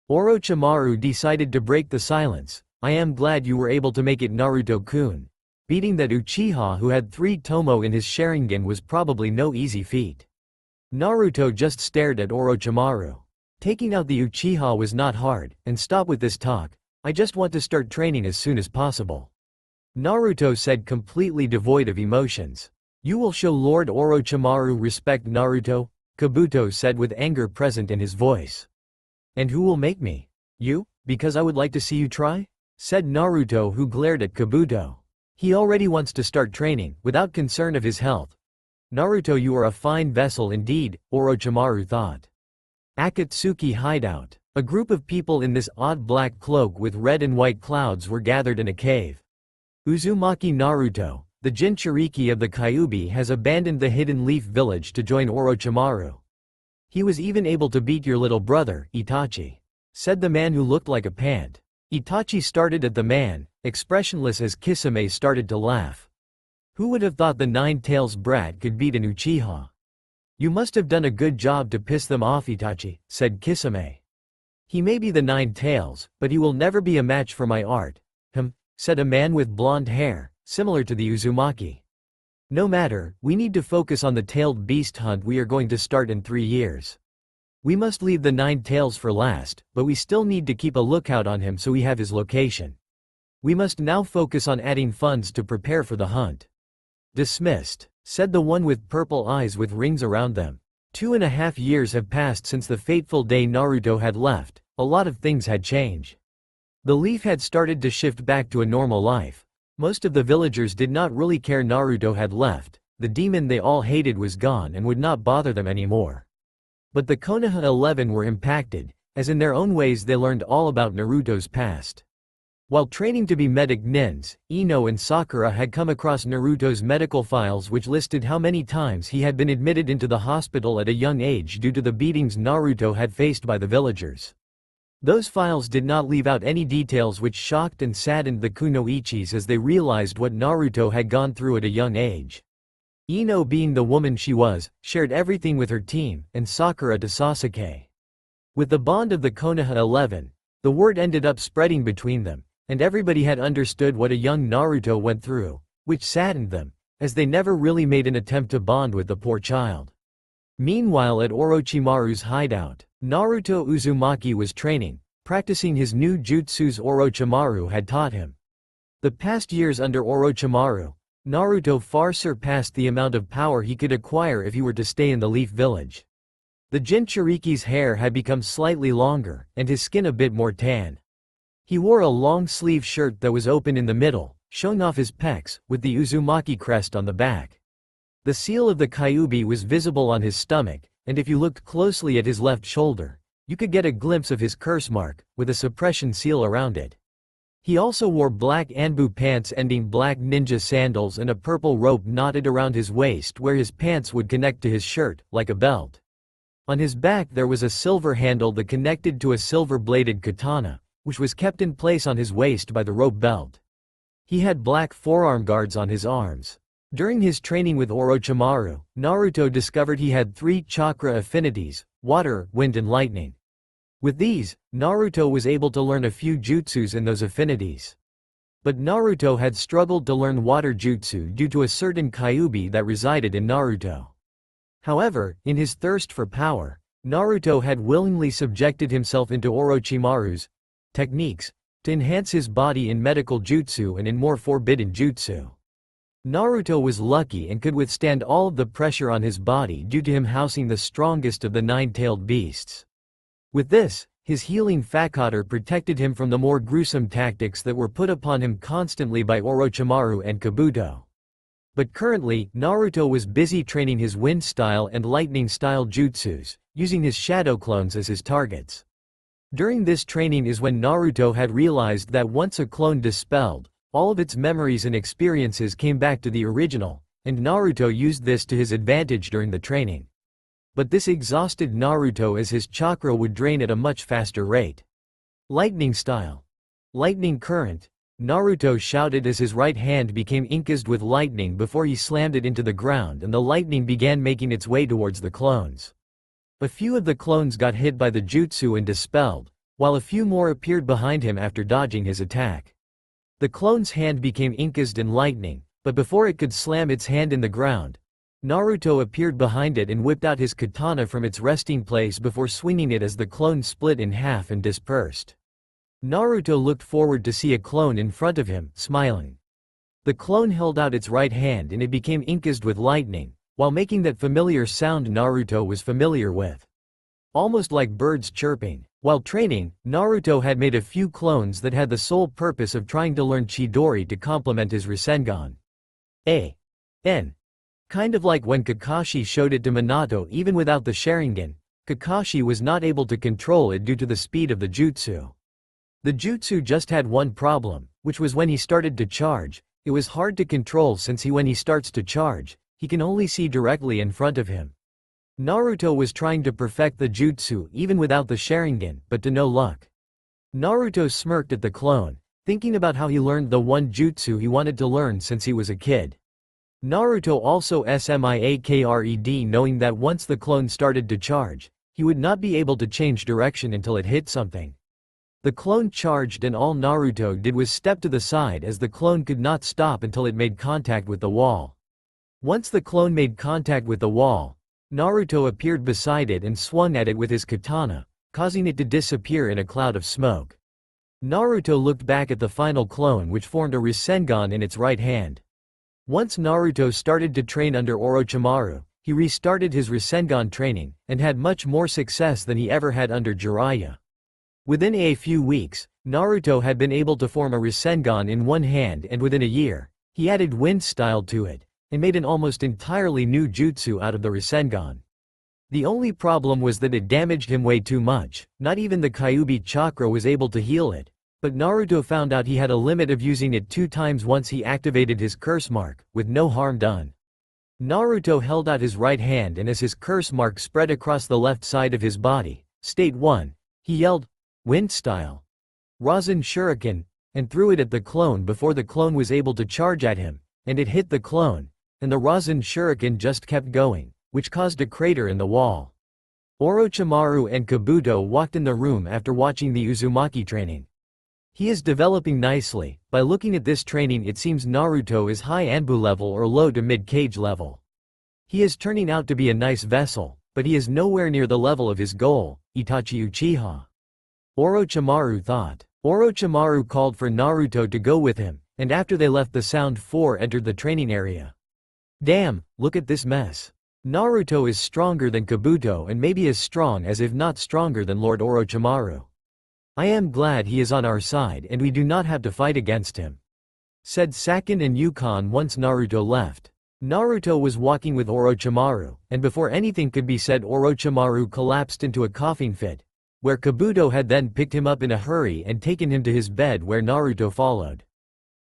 Orochimaru decided to break the silence. I am glad you were able to make it, Naruto-kun. Beating that Uchiha who had 3 Tomo in his Sharingan was probably no easy feat. Naruto just stared at Orochimaru. Taking out the Uchiha was not hard, and stop with this talk, I just want to start training as soon as possible. Naruto said, completely devoid of emotions. You will show Lord Orochimaru respect, Naruto, Kabuto said with anger present in his voice. And who will make me? You, because I would like to see you try? Said Naruto, who glared at Kabuto. He already wants to start training, without concern of his health. Naruto, you are a fine vessel indeed, Orochimaru thought. Akatsuki hideout. A group of people in this odd black cloak with red and white clouds were gathered in a cave. Uzumaki Naruto, the Jinchuriki of the Kyuubi, has abandoned the Hidden Leaf Village to join Orochimaru. He was even able to beat your little brother, Itachi, said the man who looked like a pant. Itachi started at the man, expressionless as Kisame started to laugh. Who would have thought the Nine-Tails brat could beat an Uchiha? You must have done a good job to piss them off, Itachi, said Kisame. He may be the Nine-Tails, but he will never be a match for my art, said a man with blonde hair, similar to the Uzumaki. No matter, we need to focus on the tailed beast hunt we are going to start in 3 years. We must leave the Nine-Tails for last, but we still need to keep a lookout on him so we have his location. We must now focus on adding funds to prepare for the hunt. Dismissed, said the one with purple eyes with rings around them. 2.5 years have passed since the fateful day Naruto had left. A lot of things had changed. The leaf had started to shift back to a normal life. Most of the villagers did not really care Naruto had left. The demon they all hated was gone and would not bother them anymore. But the Konoha 11 were impacted, as in their own ways they learned all about Naruto's past. While training to be medic nins, Ino and Sakura had come across Naruto's medical files which listed how many times he had been admitted into the hospital at a young age due to the beatings Naruto had faced by the villagers. Those files did not leave out any details which shocked and saddened the Kunoichis as they realized what Naruto had gone through at a young age. Ino, being the woman she was, shared everything with her team, and Sakura to Sasuke. With the bond of the Konoha 11, the word ended up spreading between them, and everybody had understood what a young Naruto went through, which saddened them, as they never really made an attempt to bond with the poor child. Meanwhile, at Orochimaru's hideout, Naruto Uzumaki was training, practicing his new jutsus Orochimaru had taught him. The past years under Orochimaru, Naruto far surpassed the amount of power he could acquire if he were to stay in the Leaf Village. The Jinchuriki's hair had become slightly longer, and his skin a bit more tan. He wore a long-sleeve shirt that was open in the middle, showing off his pecs, with the Uzumaki crest on the back. The seal of the Kyuubi was visible on his stomach, and if you looked closely at his left shoulder, you could get a glimpse of his curse mark, with a suppression seal around it. He also wore black Anbu pants ending black ninja sandals and a purple rope knotted around his waist where his pants would connect to his shirt, like a belt. On his back there was a silver handle that connected to a silver-bladed katana, which was kept in place on his waist by the rope belt. He had black forearm guards on his arms. During his training with Orochimaru, Naruto discovered he had 3 chakra affinities: water, wind and lightning. With these, Naruto was able to learn a few jutsus in those affinities. But Naruto had struggled to learn water jutsu due to a certain Kyuubi that resided in Naruto. However, in his thirst for power, Naruto had willingly subjected himself into Orochimaru's techniques to enhance his body in medical jutsu and in more forbidden jutsu. Naruto was lucky and could withstand all of the pressure on his body due to him housing the strongest of the 9-tailed beasts. With this, his healing Fakator protected him from the more gruesome tactics that were put upon him constantly by Orochimaru and Kabuto. But currently, Naruto was busy training his wind style and lightning style jutsus, using his shadow clones as his targets. During this training is when Naruto had realized that once a clone dispelled, all of its memories and experiences came back to the original, and Naruto used this to his advantage during the training. But this exhausted Naruto as his chakra would drain at a much faster rate. Lightning style. Lightning current. Naruto shouted as his right hand became inked with lightning before he slammed it into the ground and the lightning began making its way towards the clones. A few of the clones got hit by the jutsu and dispelled, while a few more appeared behind him after dodging his attack. The clone's hand became inked in lightning, but before it could slam its hand in the ground, Naruto appeared behind it and whipped out his katana from its resting place before swinging it as the clone split in half and dispersed. Naruto looked forward to see a clone in front of him, smiling. The clone held out its right hand and it became inked with lightning, while making that familiar sound Naruto was familiar with. Almost like birds chirping. While training, Naruto had made a few clones that had the sole purpose of trying to learn Chidori to complement his Rasengan. Kind of like when Kakashi showed it to Minato even without the Sharingan, Kakashi was not able to control it due to the speed of the jutsu. The jutsu just had one problem, which was when he started to charge, it was hard to control since when he starts to charge, he can only see directly in front of him. Naruto was trying to perfect the jutsu even without the Sharingan, but to no luck. Naruto smirked at the clone, thinking about how he learned the one jutsu he wanted to learn since he was a kid. Naruto also smirked knowing that once the clone started to charge, he would not be able to change direction until it hit something. The clone charged and all Naruto did was step to the side as the clone could not stop until it made contact with the wall. Once the clone made contact with the wall, Naruto appeared beside it and swung at it with his katana, causing it to disappear in a cloud of smoke. Naruto looked back at the final clone which formed a Rasengan in its right hand. Once Naruto started to train under Orochimaru, he restarted his Rasengan training, and had much more success than he ever had under Jiraiya. Within a few weeks, Naruto had been able to form a Rasengan in one hand and within a year, he added wind style to it, and made an almost entirely new jutsu out of the Rasengan. The only problem was that it damaged him way too much, not even the Kyuubi chakra was able to heal it, but Naruto found out he had a limit of using it 2 times once he activated his curse mark, with no harm done. Naruto held out his right hand and as his curse mark spread across the left side of his body, State 1, he yelled, "Wind style! Rasen Shuriken," and threw it at the clone before the clone was able to charge at him, and it hit the clone, and the Rasen Shuriken just kept going, which caused a crater in the wall. Orochimaru and Kabuto walked in the room after watching the Uzumaki training. He is developing nicely. By looking at this training it seems Naruto is high Anbu level or low to mid-Kage level. He is turning out to be a nice vessel, but he is nowhere near the level of his goal, Itachi Uchiha. Orochimaru thought. Orochimaru called for Naruto to go with him, and after they left the Sound 4 entered the training area. Damn, look at this mess. Naruto is stronger than Kabuto and maybe as strong as if not stronger than Lord Orochimaru. I am glad he is on our side and we do not have to fight against him," said Sakin and Yukon once Naruto left. Naruto was walking with Orochimaru, and before anything could be said Orochimaru collapsed into a coughing fit, where Kabuto had then picked him up in a hurry and taken him to his bed where Naruto followed.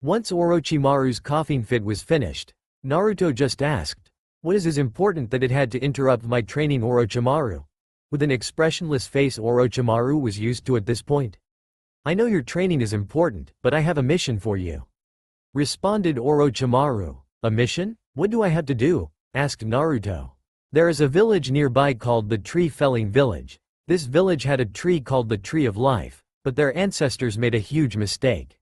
Once Orochimaru's coughing fit was finished, Naruto just asked, "What is as important that it had to interrupt my training, Orochimaru?" With an expressionless face Orochimaru was used to at this point. "I know your training is important, but I have a mission for you," responded Orochimaru. "A mission? What do I have to do?" asked Naruto. "There is a village nearby called the Tree Felling Village. This village had a tree called the Tree of Life, but their ancestors made a huge mistake,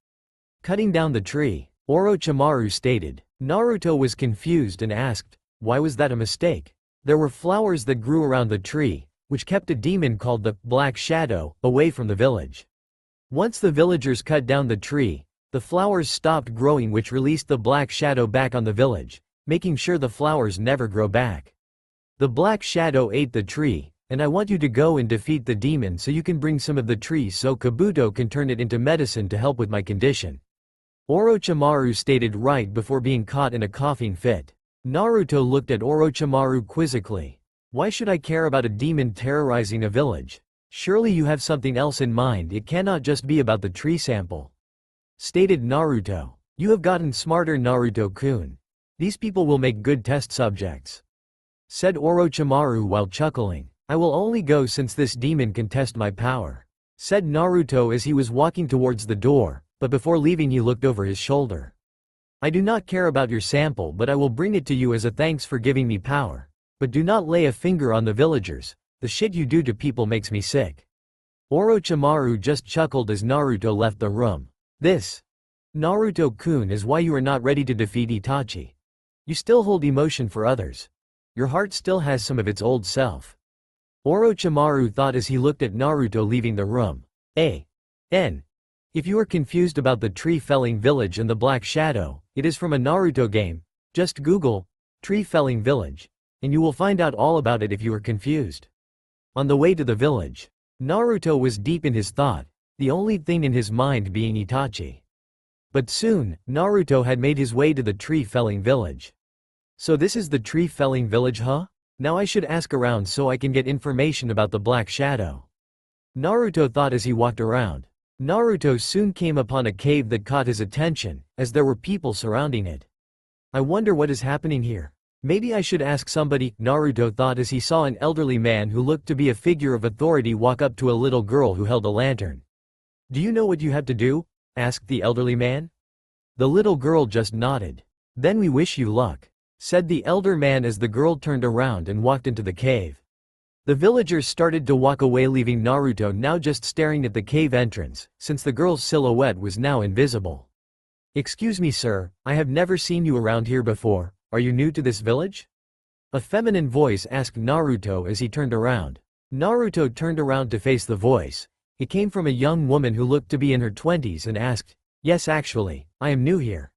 cutting down the tree," Orochimaru stated. Naruto was confused and asked, "Why was that a mistake?" "There were flowers that grew around the tree, which kept a demon called the Black Shadow away from the village. Once the villagers cut down the tree, the flowers stopped growing, which released the Black Shadow back on the village, making sure the flowers never grow back. The Black Shadow ate the tree, and I want you to go and defeat the demon so you can bring some of the tree so Kabuto can turn it into medicine to help with my condition," Orochimaru stated right before being caught in a coughing fit. Naruto looked at Orochimaru quizzically. "Why should I care about a demon terrorizing a village? Surely you have something else in mind, it cannot just be about the tree sample. Stated Naruto. You have gotten smarter, Naruto-kun. These people will make good test subjects. Said Orochimaru while chuckling. I will only go since this demon can test my power. Said Naruto as he was walking towards the door, but before leaving he looked over his shoulder. I do not care about your sample, but I will bring it to you as a thanks for giving me power. But do not lay a finger on the villagers. The shit you do to people makes me sick. Orochimaru just chuckled as Naruto left the room. This, Naruto-kun, is why you are not ready to defeat Itachi. You still hold emotion for others. Your heart still has some of its old self. Orochimaru thought as he looked at Naruto leaving the room. If you are confused about the tree-felling village and the Black Shadow, it is from a Naruto game. Just Google, tree-felling village, and you will find out all about it if you are confused. On the way to the village, Naruto was deep in his thought, the only thing in his mind being Itachi. But soon, Naruto had made his way to the tree-felling village. So this is the tree-felling village, huh? Now I should ask around so I can get information about the Black Shadow. Naruto thought as he walked around. Naruto soon came upon a cave that caught his attention, as there were people surrounding it. I wonder what is happening here. Maybe I should ask somebody, Naruto thought as he saw an elderly man who looked to be a figure of authority walk up to a little girl who held a lantern. Do you know what you have to do? Asked the elderly man. The little girl just nodded. Then we wish you luck, said the elder man as the girl turned around and walked into the cave. The villagers started to walk away, leaving Naruto now just staring at the cave entrance, since the girl's silhouette was now invisible. Excuse me, sir, I have never seen you around here before. Are you new to this village? A feminine voice asked Naruto as he turned around. Naruto turned around to face the voice. It came from a young woman who looked to be in her 20s and asked, Yes, actually, I am new here.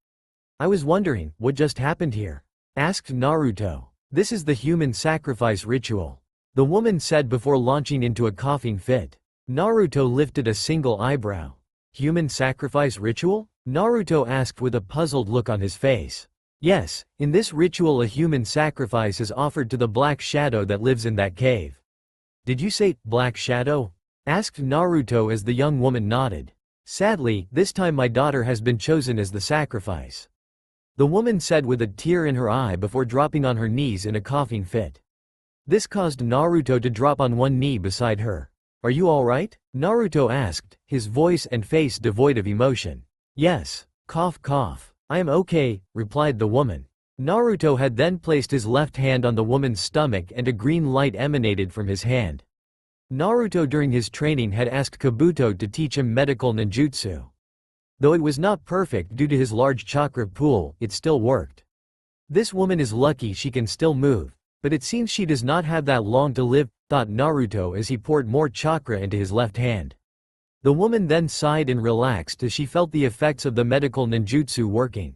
I was wondering, what just happened here? Asked Naruto. This is the human sacrifice ritual, the woman said before launching into a coughing fit. Naruto lifted a single eyebrow. Human sacrifice ritual? Naruto asked with a puzzled look on his face. Yes, in this ritual a human sacrifice is offered to the Black Shadow that lives in that cave. Did you say, Black Shadow? Asked Naruto as the young woman nodded. Sadly, this time my daughter has been chosen as the sacrifice, the woman said with a tear in her eye before dropping on her knees in a coughing fit. This caused Naruto to drop on one knee beside her. Are you alright? Naruto asked, his voice and face devoid of emotion. Yes, cough cough. I am okay, replied the woman. Naruto had then placed his left hand on the woman's stomach and a green light emanated from his hand. Naruto during his training had asked Kabuto to teach him medical ninjutsu. Though it was not perfect due to his large chakra pool, it still worked. This woman is lucky she can still move, but it seems she does not have that long to live, thought Naruto as he poured more chakra into his left hand. The woman then sighed and relaxed as she felt the effects of the medical ninjutsu working.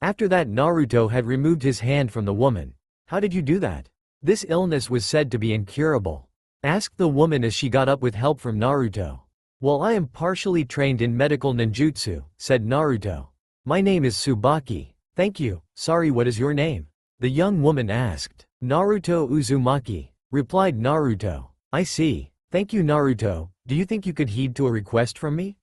After that, Naruto had removed his hand from the woman. How did you do that? This illness was said to be incurable, asked the woman as she got up with help from Naruto. Well, I am partially trained in medical ninjutsu, said Naruto. My name is Tsubaki. Thank you. Sorry, what is your name? The young woman asked. Naruto Uzumaki, replied Naruto. I see. Thank you, Naruto. Do you think you could heed to a request from me?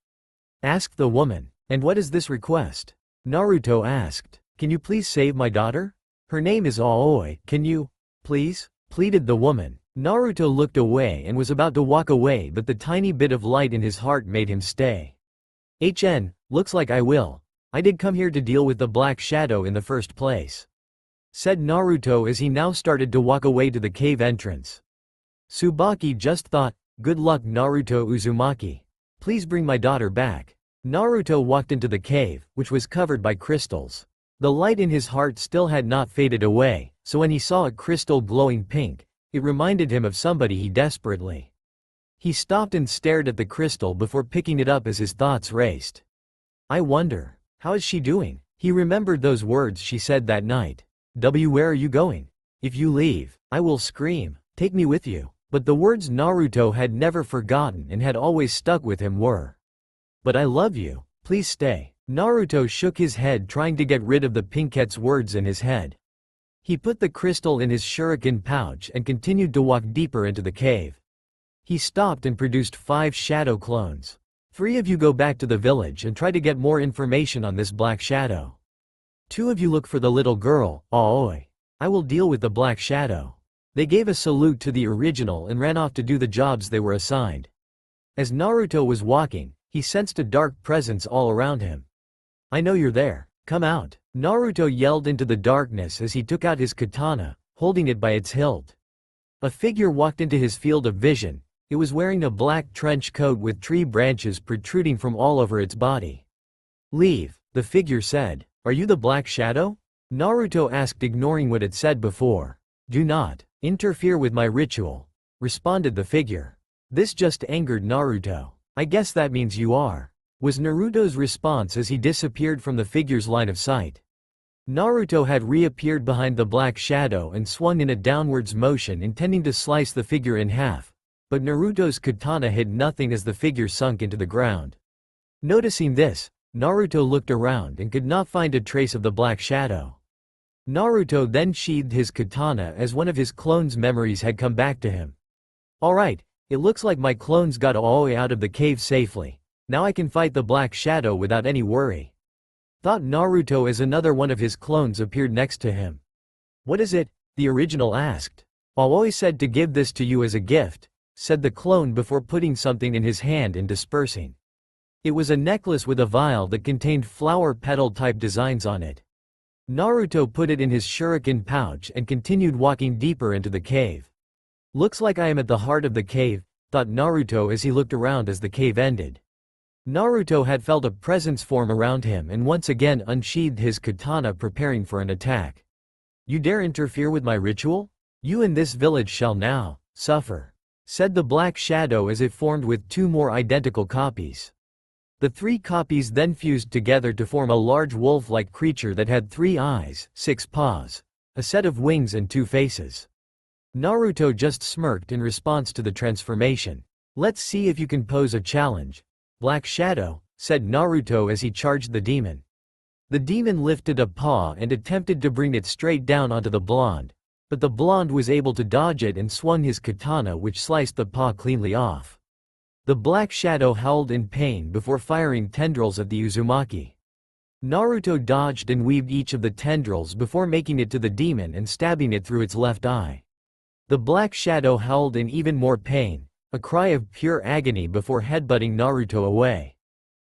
Asked the woman. And what is this request? Naruto asked. Can you please save my daughter? Her name is Aoi. Can you, please? Pleaded the woman. Naruto looked away and was about to walk away, but the tiny bit of light in his heart made him stay. Looks like I will. I did come here to deal with the Black Shadow in the first place, said Naruto as he now started to walk away to the cave entrance. Tsubaki just thought, good luck, Naruto Uzumaki. Please bring my daughter back. Naruto walked into the cave, which was covered by crystals. The light in his heart still had not faded away, so when he saw a crystal glowing pink, it reminded him of somebody he desperately. He stopped and stared at the crystal before picking it up as his thoughts raced. I wonder, how is she doing? He remembered those words she said that night. Where are you going? If you leave, I will scream, take me with you. But the words Naruto had never forgotten and had always stuck with him were, but I love you, please stay. Naruto shook his head trying to get rid of the pinkette's words in his head. He put the crystal in his shuriken pouch and continued to walk deeper into the cave. He stopped and produced 5 shadow clones. 3 of you go back to the village and try to get more information on this black shadow. 2 of you look for the little girl, Aoi. I will deal with the black shadow. They gave a salute to the original and ran off to do the jobs they were assigned. As Naruto was walking, he sensed a dark presence all around him. I know you're there. Come out. Naruto yelled into the darkness as he took out his katana, holding it by its hilt. A figure walked into his field of vision. It was wearing a black trench coat with tree branches protruding from all over its body. Leave, the figure said. Are you the black shadow? Naruto asked, ignoring what it said before. Do not interfere with my ritual, responded the figure. This just angered Naruto. I guess that means you are, was Naruto's response as he disappeared from the figure's line of sight. Naruto had reappeared behind the black shadow and swung in a downwards motion, intending to slice the figure in half. But Naruto's katana hit nothing as the figure sunk into the ground. Noticing this, Naruto looked around and could not find a trace of the black shadow. Naruto then sheathed his katana as one of his clone's memories had come back to him. Alright, it looks like my clones got Aoi out of the cave safely. Now I can fight the black shadow without any worry, thought Naruto as another one of his clones appeared next to him. What is it? The original asked. Aoi said to give this to you as a gift, said the clone before putting something in his hand and dispersing. It was a necklace with a vial that contained flower petal type designs on it. Naruto put it in his shuriken pouch and continued walking deeper into the cave. Looks like I am at the heart of the cave, thought Naruto as he looked around as the cave ended. Naruto had felt a presence form around him and once again unsheathed his katana, preparing for an attack. You dare interfere with my ritual? You in this village shall now suffer, said the black shadow as it formed with 2 more identical copies. The 3 copies then fused together to form a large wolf-like creature that had 3 eyes, 6 paws, a set of wings and 2 faces. Naruto just smirked in response to the transformation. Let's see if you can pose a challenge, Black Shadow, said Naruto as he charged the demon. The demon lifted a paw and attempted to bring it straight down onto the blonde, but the blonde was able to dodge it and swung his katana, which sliced the paw cleanly off. The Black Shadow howled in pain before firing tendrils at the Uzumaki. Naruto dodged and weaved each of the tendrils before making it to the demon and stabbing it through its left eye. The Black Shadow howled in even more pain, a cry of pure agony before headbutting Naruto away.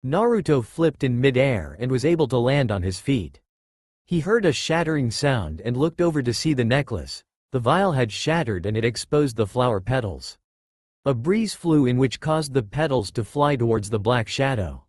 Naruto flipped in mid-air and was able to land on his feet. He heard a shattering sound and looked over to see the necklace. The vial had shattered and it exposed the flower petals. A breeze flew in which caused the petals to fly towards the Black Shadow.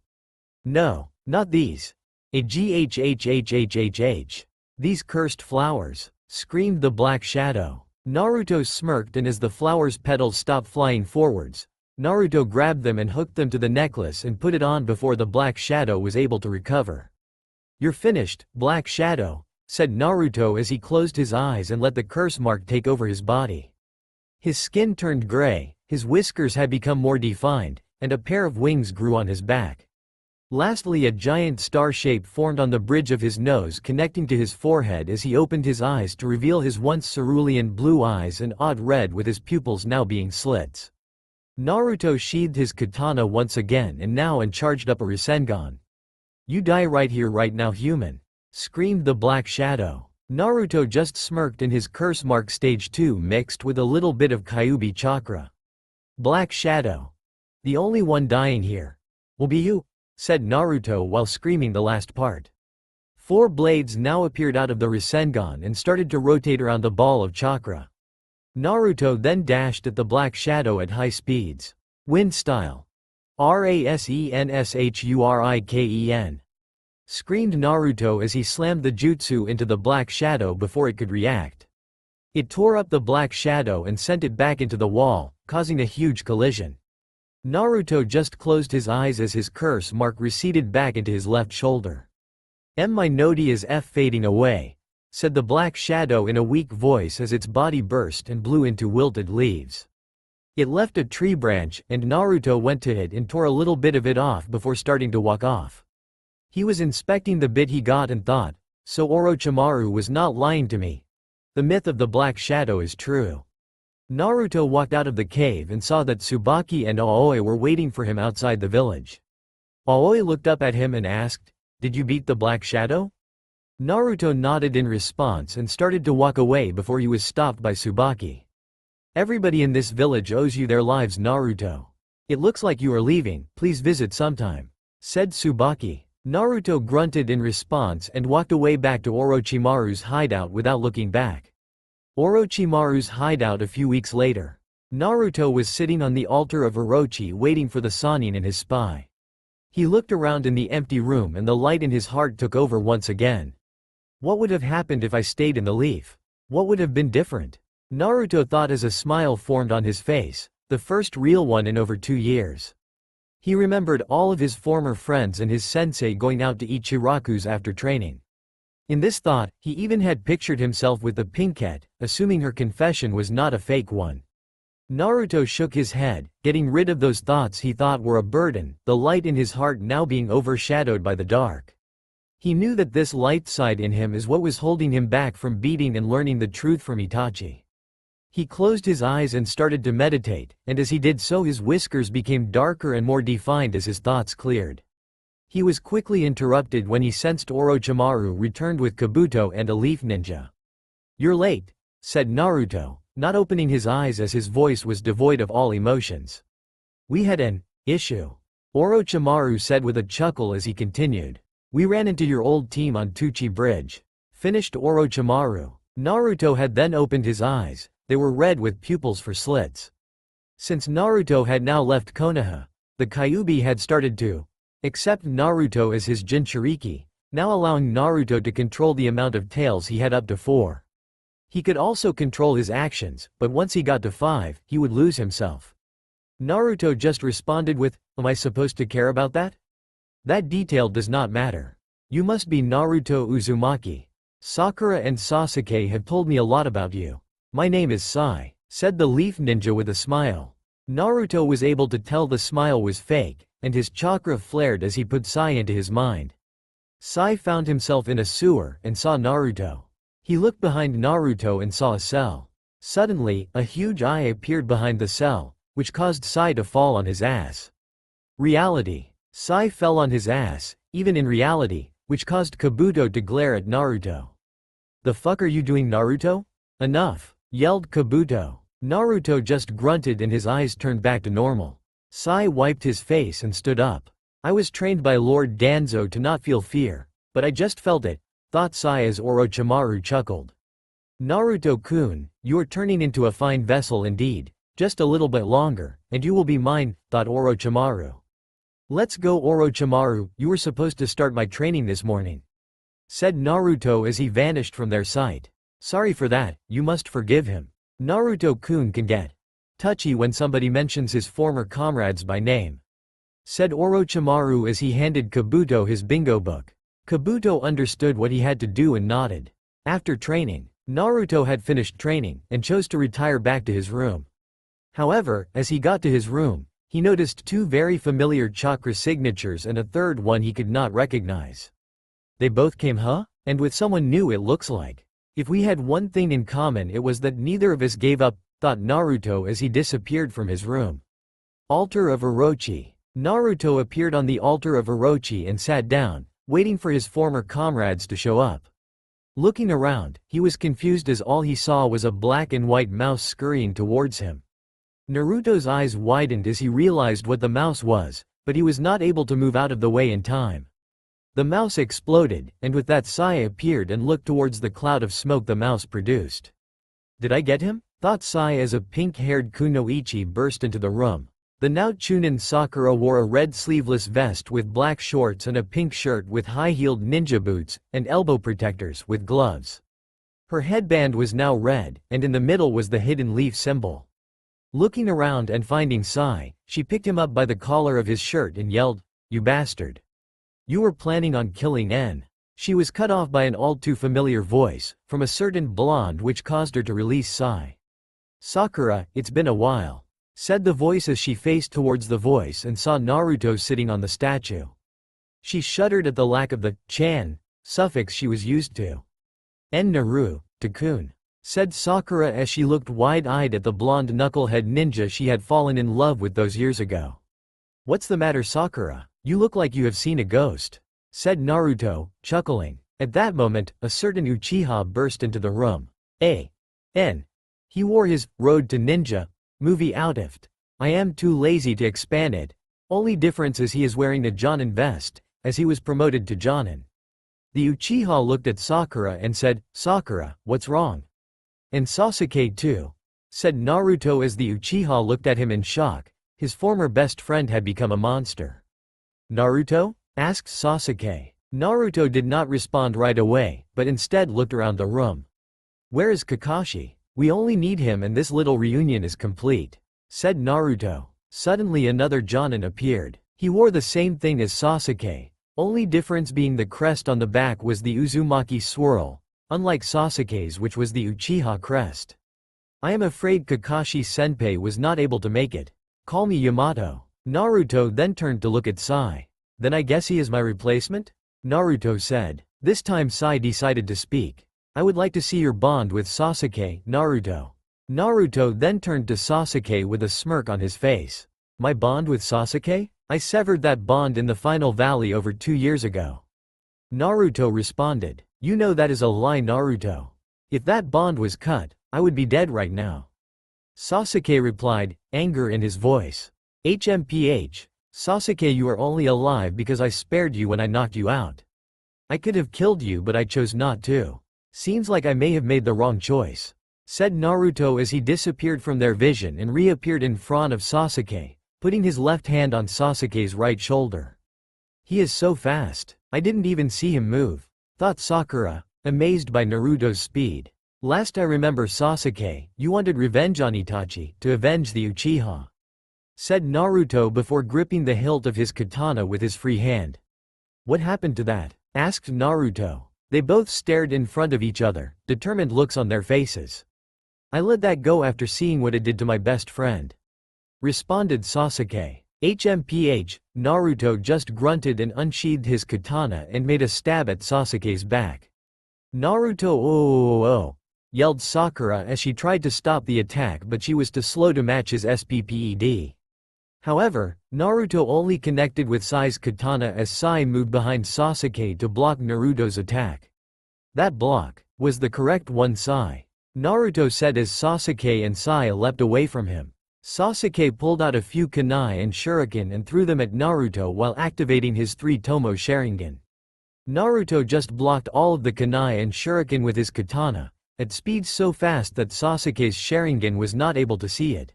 No, not these. Aghhhhhh. These cursed flowers, screamed the Black Shadow. Naruto smirked, and as the flowers' petals stopped flying forwards, Naruto grabbed them and hooked them to the necklace and put it on before the Black Shadow was able to recover. You're finished, Black Shadow, said Naruto as he closed his eyes and let the curse mark take over his body. His skin turned gray, his whiskers had become more defined, and a pair of wings grew on his back. Lastly, a giant star shape formed on the bridge of his nose, connecting to his forehead as he opened his eyes to reveal his once cerulean blue eyes and odd red with his pupils now being slits. Naruto sheathed his katana once again and now charged up a Rasengan. You die right here right now, human, screamed the Black Shadow. Naruto just smirked, and his curse mark stage 2 mixed with a little bit of Kyuubi chakra. Black Shadow. The only one dying here will be you, said Naruto while screaming the last part. 4 blades now appeared out of the Rasengan and started to rotate around the ball of chakra. Naruto then dashed at the Black Shadow at high speeds. Wind style. Rasenshuriken, screamed Naruto as he slammed the jutsu into the Black Shadow before it could react. It tore up the Black Shadow and sent it back into the wall, causing a huge collision. Naruto just closed his eyes as his curse mark receded back into his left shoulder. My nodi is fading away, said the Black Shadow in a weak voice as its body burst and blew into wilted leaves. It left a tree branch, and Naruto went to it and tore a little bit of it off before starting to walk off. He was inspecting the bit he got and thought, so Orochimaru was not lying to me. The myth of the Black Shadow is true. Naruto walked out of the cave and saw that Tsubaki and Aoi were waiting for him outside the village. Aoi looked up at him and asked, "Did you beat the Black Shadow?" Naruto nodded in response and started to walk away before he was stopped by Tsubaki. "Everybody in this village owes you their lives, Naruto. It looks like you are leaving, please visit sometime," said Tsubaki. Naruto grunted in response and walked away back to Orochimaru's hideout without looking back. Orochimaru's hideout a few weeks later. Naruto was sitting on the altar of Orochi waiting for the Sannin and his spy. He looked around in the empty room and the light in his heart took over once again. What would have happened if I stayed in the leaf? What would have been different? Naruto thought as a smile formed on his face, the first real one in over 2 years. He remembered all of his former friends and his sensei going out to eat chirakus after training. In this thought, he even had pictured himself with the pinkette, assuming her confession was not a fake one. Naruto shook his head, getting rid of those thoughts he thought were a burden, the light in his heart now being overshadowed by the dark. He knew that this light side in him is what was holding him back from beating and learning the truth from Itachi. He closed his eyes and started to meditate, and as he did so his whiskers became darker and more defined as his thoughts cleared. He was quickly interrupted when he sensed Orochimaru returned with Kabuto and a leaf ninja. "You're late," said Naruto, not opening his eyes as his voice was devoid of all emotions. "We had an issue," Orochimaru said with a chuckle as he continued. "We ran into your old team on Tuchi Bridge," finished Orochimaru. Naruto had then opened his eyes. They were red with pupils for slits. Since Naruto had now left Konoha, the Kyuubi had started to accept Naruto as his Jinchuriki, now allowing Naruto to control the amount of tails he had up to 4. He could also control his actions, but once he got to 5, he would lose himself. Naruto just responded with, "Am I supposed to care about that? That detail does not matter. You must be Naruto Uzumaki. Sakura and Sasuke have told me a lot about you. My name is Sai," said the leaf ninja with a smile. Naruto was able to tell the smile was fake, and his chakra flared as he put Sai into his mind. Sai found himself in a sewer and saw Naruto. He looked behind Naruto and saw a cell. Suddenly, a huge eye appeared behind the cell, which caused Sai to fall on his ass. Reality. Sai fell on his ass, even in reality, which caused Kabuto to glare at Naruto. "The fuck are you doing, Naruto? Enough," yelled Kabuto. Naruto just grunted and his eyes turned back to normal. Sai wiped his face and stood up. "I was trained by Lord Danzo to not feel fear, but I just felt it," thought Sai as Orochimaru chuckled. "Naruto-kun, you are turning into a fine vessel indeed. Just a little bit longer, and you will be mine," thought Orochimaru. "Let's go, Orochimaru, you were supposed to start my training this morning," said Naruto as he vanished from their sight. "Sorry for that, you must forgive him. Naruto-kun can get touchy when somebody mentions his former comrades by name," said Orochimaru as he handed Kabuto his bingo book. Kabuto understood what he had to do and nodded. After training, Naruto had finished training and chose to retire back to his room. However, as he got to his room, he noticed 2 very familiar chakra signatures and a third one he could not recognize. "They both came, huh? And with someone new it looks like. If we had one thing in common it was that neither of us gave up," thought Naruto as he disappeared from his room. Altar of Orochi. Naruto appeared on the altar of Orochi and sat down, waiting for his former comrades to show up. Looking around, he was confused as all he saw was a black and white mouse scurrying towards him. Naruto's eyes widened as he realized what the mouse was, but he was not able to move out of the way in time. The mouse exploded, and with that Sai appeared and looked towards the cloud of smoke the mouse produced. "Did I get him?" thought Sai as a pink-haired kunoichi burst into the room. The now Chunin Sakura wore a red sleeveless vest with black shorts and a pink shirt with high-heeled ninja boots, and elbow protectors with gloves. Her headband was now red, and in the middle was the hidden leaf symbol. Looking around and finding Sai, she picked him up by the collar of his shirt and yelled, "You bastard! You were planning on killing N." She was cut off by an all-too-familiar voice, from a certain blonde which caused her to release Sai. "Sakura, it's been a while," said the voice as she faced towards the voice and saw Naruto sitting on the statue. She shuddered at the lack of the chan suffix she was used to. "En Naru, to kun." said Sakura as she looked wide-eyed at the blonde knucklehead ninja she had fallen in love with those years ago. What's the matter, Sakura? You look like you have seen a ghost, said Naruto, chuckling. At that moment, a certain Uchiha burst into the room. He wore his Road to Ninja movie outfit. I am too lazy to expand it. Only difference is he is wearing a Jonin vest, as he was promoted to Jonin. The Uchiha looked at Sakura and said, Sakura, what's wrong? And Sasuke too, said Naruto as the Uchiha looked at him in shock. His former best friend had become a monster. Naruto? Asked Sasuke. Naruto did not respond right away, but instead looked around the room. Where is Kakashi? We only need him and this little reunion is complete, said Naruto. Suddenly another Jonin appeared. He wore the same thing as Sasuke, only difference being the crest on the back was the Uzumaki swirl, unlike Sasuke's which was the Uchiha crest. I am afraid Kakashi-senpai was not able to make it. Call me Yamato. Naruto then turned to look at Sai. Then I guess he is my replacement? Naruto said. This time Sai decided to speak. I would like to see your bond with Sasuke, Naruto. Naruto then turned to Sasuke with a smirk on his face. My bond with Sasuke? I severed that bond in the final valley over 2 years ago. Naruto responded. You know that is a lie, Naruto. If that bond was cut, I would be dead right now. Sasuke replied, anger in his voice. HMPH. Sasuke, you are only alive because I spared you when I knocked you out. I could have killed you but I chose not to. Seems like I may have made the wrong choice, said Naruto as he disappeared from their vision and reappeared in front of Sasuke, putting his left hand on Sasuke's right shoulder. He is so fast, I didn't even see him move, thought Sakura, amazed by Naruto's speed. Last I remember, Sasuke, you wanted revenge on Itachi to avenge the Uchiha, said Naruto before gripping the hilt of his katana with his free hand. What happened to that? Asked Naruto. They both stared in front of each other, determined looks on their faces. I let that go after seeing what it did to my best friend, responded Sasuke. HMPH, Naruto just grunted and unsheathed his katana and made a stab at Sasuke's back. Naruto oh, yelled Sakura as she tried to stop the attack but she was too slow to match his SPPED. However, Naruto only connected with Sai's katana as Sai moved behind Sasuke to block Naruto's attack. That block was the correct one, Sai, Naruto said as Sasuke and Sai leapt away from him. Sasuke pulled out a few kunai and shuriken and threw them at Naruto while activating his 3 Tomo Sharingan. Naruto just blocked all of the kunai and shuriken with his katana, at speeds so fast that Sasuke's Sharingan was not able to see it.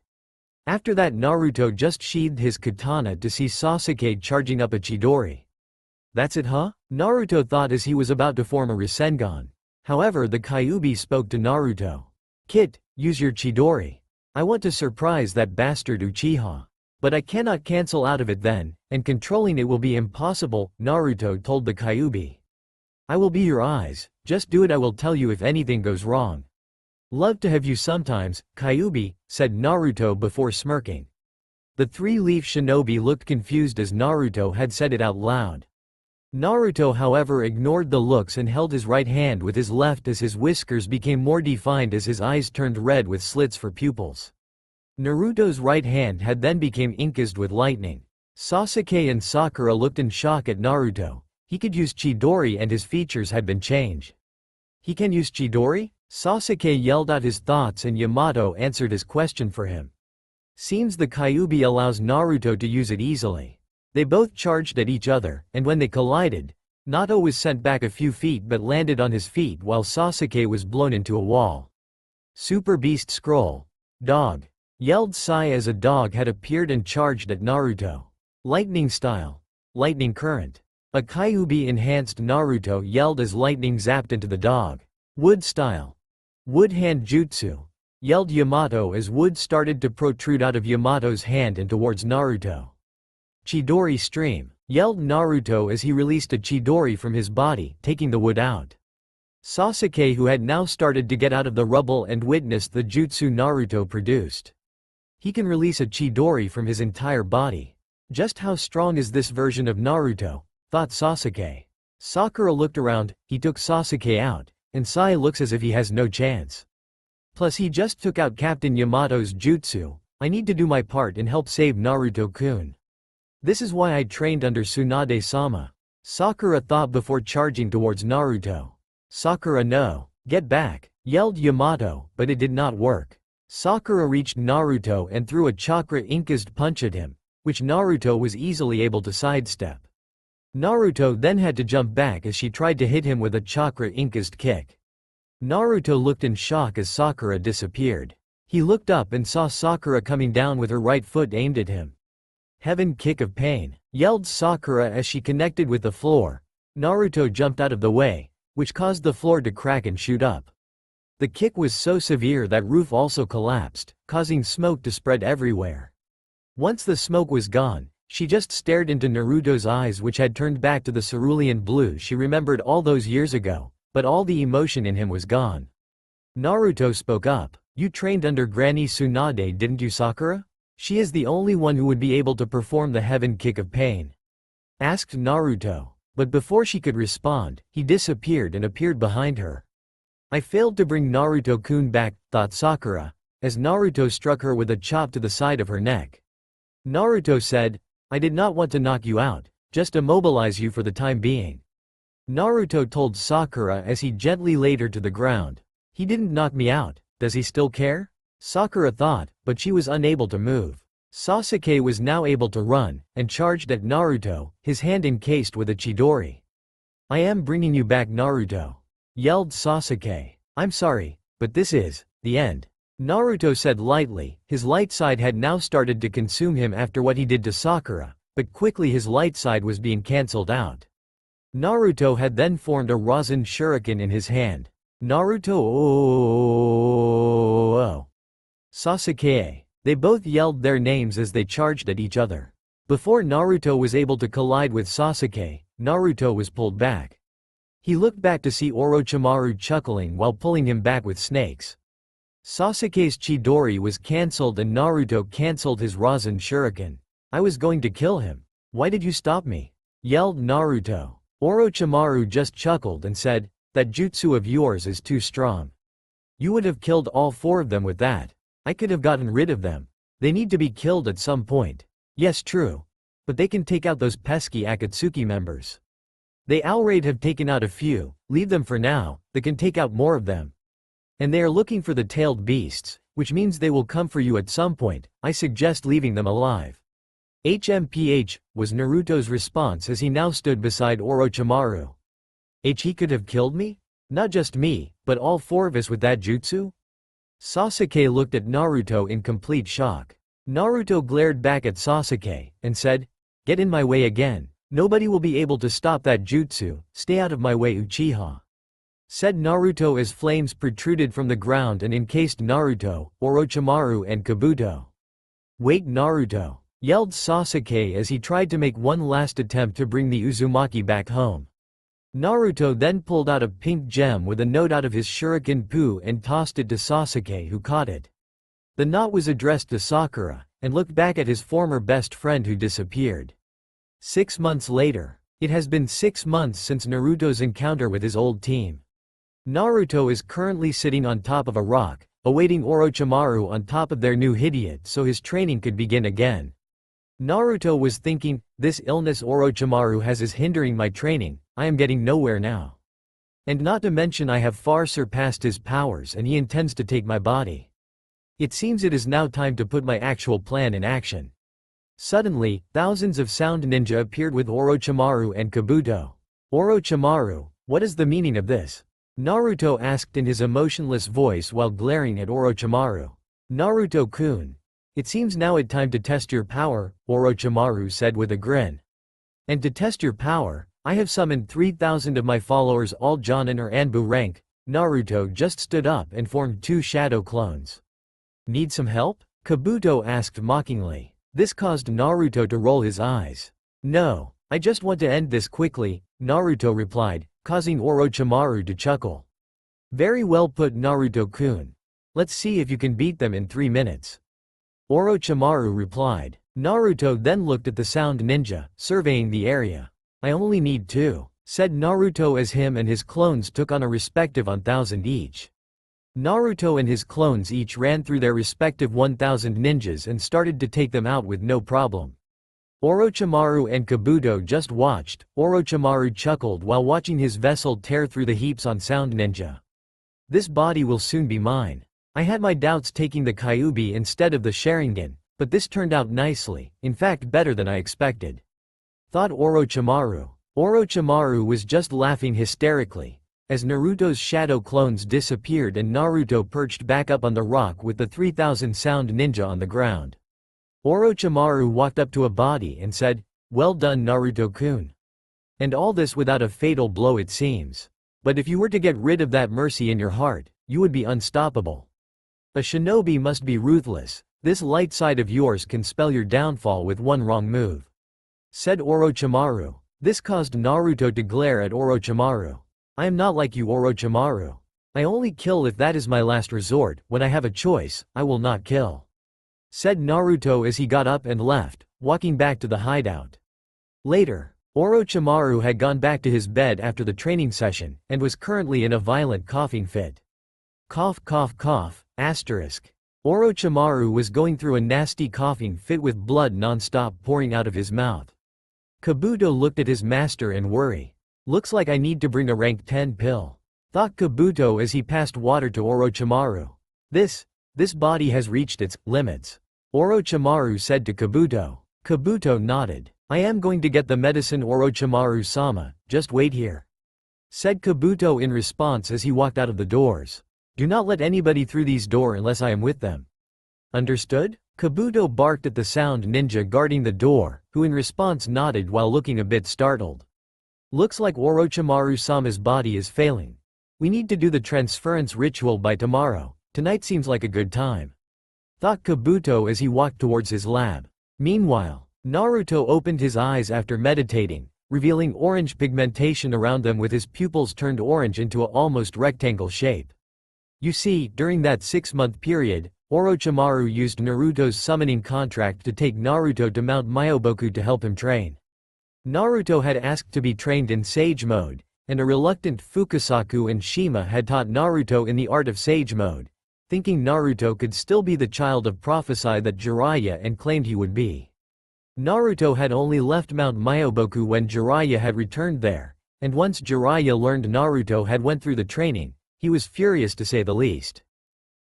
After that, Naruto just sheathed his katana to see Sasuke charging up a Chidori. That's it, huh? Naruto thought as he was about to form a Rasengan. However, the Kyuubi spoke to Naruto. Kit, use your Chidori. I want to surprise that bastard Uchiha. But I cannot cancel out of it then, and controlling it will be impossible, Naruto told the Kyuubi. I will be your eyes, just do it, I will tell you if anything goes wrong. Love to have you sometimes, Kyuubi, said Naruto before smirking. The 3-leaf shinobi looked confused as Naruto had said it out loud. Naruto however ignored the looks and held his right hand with his left as his whiskers became more defined as his eyes turned red with slits for pupils. Naruto's right hand had then became inked with lightning. Sasuke and Sakura looked in shock at Naruto. He could use Chidori and his features had been changed. He can use Chidori? Sasuke yelled out his thoughts and Yamato answered his question for him. Seems the Kyuubi allows Naruto to use it easily. They both charged at each other, and when they collided, Nato was sent back a few feet but landed on his feet while Sasuke was blown into a wall. Super Beast Scroll. Dog. Yelled Sai as a dog had appeared and charged at Naruto. Lightning Style. Lightning Current. A Kyuubi enhanced Naruto yelled as lightning zapped into the dog. Wood Style. Wood Hand Jutsu. Yelled Yamato as wood started to protrude out of Yamato's hand and towards Naruto. Chidori Stream. Yelled Naruto as he released a Chidori from his body, taking the wood out. Sasuke, who had now started to get out of the rubble and witnessed the jutsu Naruto produced. He can release a Chidori from his entire body. Just how strong is this version of Naruto? Thought Sasuke. Sakura looked around, he took Sasuke out, and Sai looks as if he has no chance. Plus he just took out Captain Yamato's jutsu. I need to do my part and help save Naruto-kun. This is why I trained under Tsunade-sama. Sakura thought before charging towards Naruto. Sakura, no. Get back, yelled Yamato, but it did not work. Sakura reached Naruto and threw a chakra-incased punch at him, which Naruto was easily able to sidestep. Naruto then had to jump back as she tried to hit him with a chakra-incased kick. Naruto looked in shock as Sakura disappeared. He looked up and saw Sakura coming down with her right foot aimed at him. Heaven kick of pain, yelled Sakura as she connected with the floor. Naruto jumped out of the way, which caused the floor to crack and shoot up. The kick was so severe that roof also collapsed, causing smoke to spread everywhere. Once the smoke was gone, she just stared into Naruto's eyes, which had turned back to the cerulean blue she remembered all those years ago, but all the emotion in him was gone. Naruto spoke up. You trained under Granny Tsunade, didn't you, Sakura? She is the only one who would be able to perform the heaven kick of pain, asked Naruto. But before she could respond, he disappeared and appeared behind her. I failed to bring Naruto-kun back, thought Sakura, as Naruto struck her with a chop to the side of her neck. Naruto said, I did not want to knock you out, just immobilize you for the time being. Naruto told Sakura as he gently laid her to the ground. He didn't knock me out, does he still care? Sakura thought, but she was unable to move. Sasuke was now able to run, and charged at Naruto, his hand encased with a chidori. I am bringing you back, Naruto, yelled Sasuke. I'm sorry, but this is the end. Naruto said lightly. His light side had now started to consume him after what he did to Sakura, but quickly his light side was being cancelled out. Naruto had then formed a Rasen Shuriken in his hand. Naruto, oh. Sasuke. They both yelled their names as they charged at each other. Before Naruto was able to collide with Sasuke, Naruto was pulled back. He looked back to see Orochimaru chuckling while pulling him back with snakes. Sasuke's Chidori was cancelled and Naruto cancelled his Rasen Shuriken. I was going to kill him. Why did you stop me? Yelled Naruto. Orochimaru just chuckled and said, that jutsu of yours is too strong. You would have killed all four of them with that. I could have gotten rid of them. They need to be killed at some point. Yes, true. But they can take out those pesky Akatsuki members. They already have taken out a few, leave them for now, they can take out more of them. And they are looking for the tailed beasts, which means they will come for you at some point. I suggest leaving them alive. HMPH, was Naruto's response as he now stood beside Orochimaru. He could have killed me? Not just me, but all four of us with that jutsu? Sasuke looked at Naruto in complete shock. Naruto glared back at Sasuke, and said, get in my way again. Nobody will be able to stop that jutsu, stay out of my way, Uchiha. Said Naruto as flames protruded from the ground and encased Naruto, Orochimaru and Kabuto. Wait, Naruto, yelled Sasuke as he tried to make one last attempt to bring the Uzumaki back home. Naruto then pulled out a pink gem with a note out of his shuriken poo and tossed it to Sasuke, who caught it. The knot was addressed to Sakura, and looked back at his former best friend who disappeared. 6 months later. It has been 6 months since Naruto's encounter with his old team. Naruto is currently sitting on top of a rock, awaiting Orochimaru on top of their new Hidyot so his training could begin again. Naruto was thinking, this illness Orochimaru has is hindering my training, I am getting nowhere now. And not to mention I have far surpassed his powers and he intends to take my body. It seems it is now time to put my actual plan in action. Suddenly, thousands of sound ninja appeared with Orochimaru and Kabuto. Orochimaru, what is the meaning of this? Naruto asked in his emotionless voice while glaring at Orochimaru. Naruto-kun. It seems now it's time to test your power, Orochimaru said with a grin. And to test your power, I have summoned 3,000 of my followers, all Jonin or Anbu rank. Naruto just stood up and formed 2 shadow clones. Need some help? Kabuto asked mockingly. This caused Naruto to roll his eyes. No, I just want to end this quickly, Naruto replied, causing Orochimaru to chuckle. Very well put, Naruto-kun. Let's see if you can beat them in 3 minutes. Orochimaru replied. Naruto then looked at the sound ninja, surveying the area. I only need 2, said Naruto as him and his clones took on a respective 1,000 each. Naruto and his clones each ran through their respective 1,000 ninjas and started to take them out with no problem. Orochimaru and Kabuto just watched. Orochimaru chuckled while watching his vessel tear through the heaps on Sound Ninja. This body will soon be mine. I had my doubts taking the Kyuubi instead of the Sharingan, but this turned out nicely, in fact better than I expected, thought Orochimaru. Orochimaru was just laughing hysterically as Naruto's shadow clones disappeared and Naruto perched back up on the rock with the 3,000 Sound Ninja on the ground. Orochimaru walked up to a body and said, "Well done, Naruto-kun." And all this without a fatal blow, it seems. But if you were to get rid of that mercy in your heart, you would be unstoppable. A shinobi must be ruthless. This light side of yours can spell your downfall with one wrong move, said Orochimaru. This caused Naruto to glare at Orochimaru. I am not like you, Orochimaru. I only kill if that is my last resort. When I have a choice, I will not kill, said Naruto as he got up and left, walking back to the hideout. Later, Orochimaru had gone back to his bed after the training session, and was currently in a violent coughing fit. Cough cough cough, asterisk. Orochimaru was going through a nasty coughing fit with blood non-stop pouring out of his mouth. Kabuto looked at his master in worry. Looks like I need to bring a rank 10 pill, thought Kabuto as he passed water to Orochimaru. This body has reached its limits, Orochimaru said to Kabuto. Kabuto nodded. I am going to get the medicine, Orochimaru-sama, just wait here, said Kabuto in response as he walked out of the doors. Do not let anybody through these doors unless I am with them. Understood? Kabuto barked at the Sound Ninja guarding the door, who in response nodded while looking a bit startled. Looks like Orochimaru-sama's body is failing. We need to do the transference ritual by tomorrow. Tonight seems like a good time, thought Kabuto as he walked towards his lab. Meanwhile, Naruto opened his eyes after meditating, revealing orange pigmentation around them with his pupils turned orange into a almost rectangle shape. You see, during that 6-month period, Orochimaru used Naruto's summoning contract to take Naruto to Mount Myoboku to help him train. Naruto had asked to be trained in Sage Mode, and a reluctant Fukasaku and Shima had taught Naruto in the art of Sage Mode, thinking Naruto could still be the child of prophecy that Jiraiya and claimed he would be. Naruto had only left Mount Myoboku when Jiraiya had returned there, and once Jiraiya learned Naruto had went through the training, he was furious to say the least.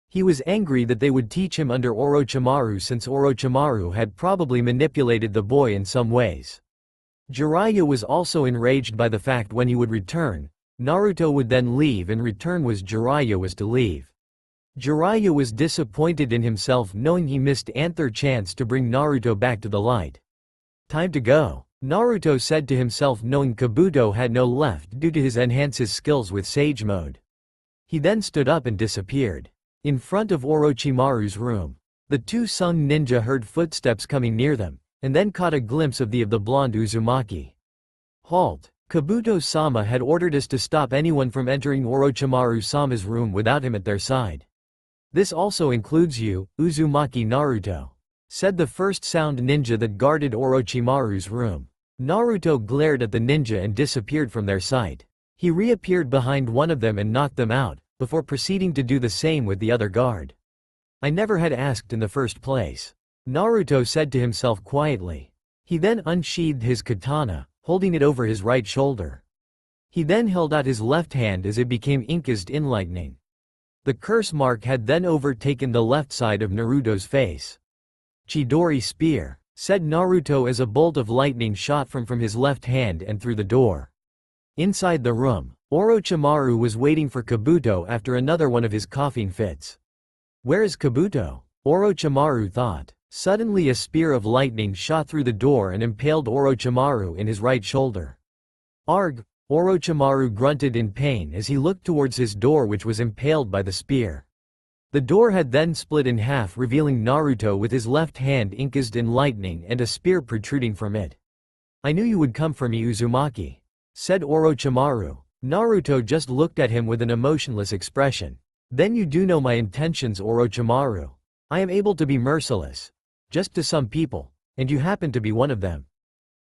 He was angry that they would teach him under Orochimaru since Orochimaru had probably manipulated the boy in some ways. Jiraiya was also enraged by the fact when he would return, Naruto would then leave and return was Jiraiya was to leave. Jiraiya was disappointed in himself knowing he missed another chance to bring Naruto back to the light. Time to go, Naruto said to himself knowing Kabuto had no left due to his enhances skills with Sage Mode. He then stood up and disappeared. In front of Orochimaru's room, the two Sung Ninja heard footsteps coming near them, and then caught a glimpse of the blonde Uzumaki. Halt! Kabuto-sama had ordered us to stop anyone from entering Orochimaru-sama's room without him at their side. This also includes you, Uzumaki Naruto, said the first Sound Ninja that guarded Orochimaru's room. Naruto glared at the ninja and disappeared from their sight. He reappeared behind one of them and knocked them out, before proceeding to do the same with the other guard. I never had asked in the first place, Naruto said to himself quietly. He then unsheathed his katana, holding it over his right shoulder. He then held out his left hand as it became incased in lightning. The curse mark had then overtaken the left side of Naruto's face. Chidori spear, said Naruto as a bolt of lightning shot from his left hand and through the door. Inside the room, Orochimaru was waiting for Kabuto after another one of his coughing fits. Where is Kabuto? Orochimaru thought. Suddenly a spear of lightning shot through the door and impaled Orochimaru in his right shoulder. Arg! Orochimaru grunted in pain as he looked towards his door which was impaled by the spear. The door had then split in half revealing Naruto with his left hand incased in lightning and a spear protruding from it. I knew you would come for me, Uzumaki, said Orochimaru. Naruto just looked at him with an emotionless expression. Then you do know my intentions, Orochimaru. I am able to be merciless. Just to some people, and you happen to be one of them.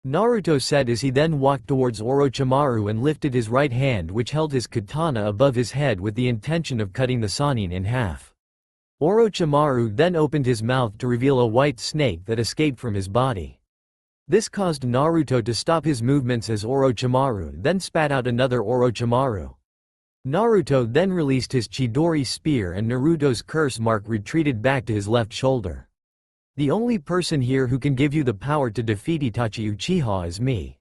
Naruto said as he then walked towards Orochimaru and lifted his right hand which held his katana above his head with the intention of cutting the Sannin in half. Orochimaru then opened his mouth to reveal a white snake that escaped from his body. This caused Naruto to stop his movements as Orochimaru then spat out another Orochimaru. Naruto then released his Chidori spear and Naruto's curse mark retreated back to his left shoulder. "The only person here who can give you the power to defeat Itachi Uchiha is me,"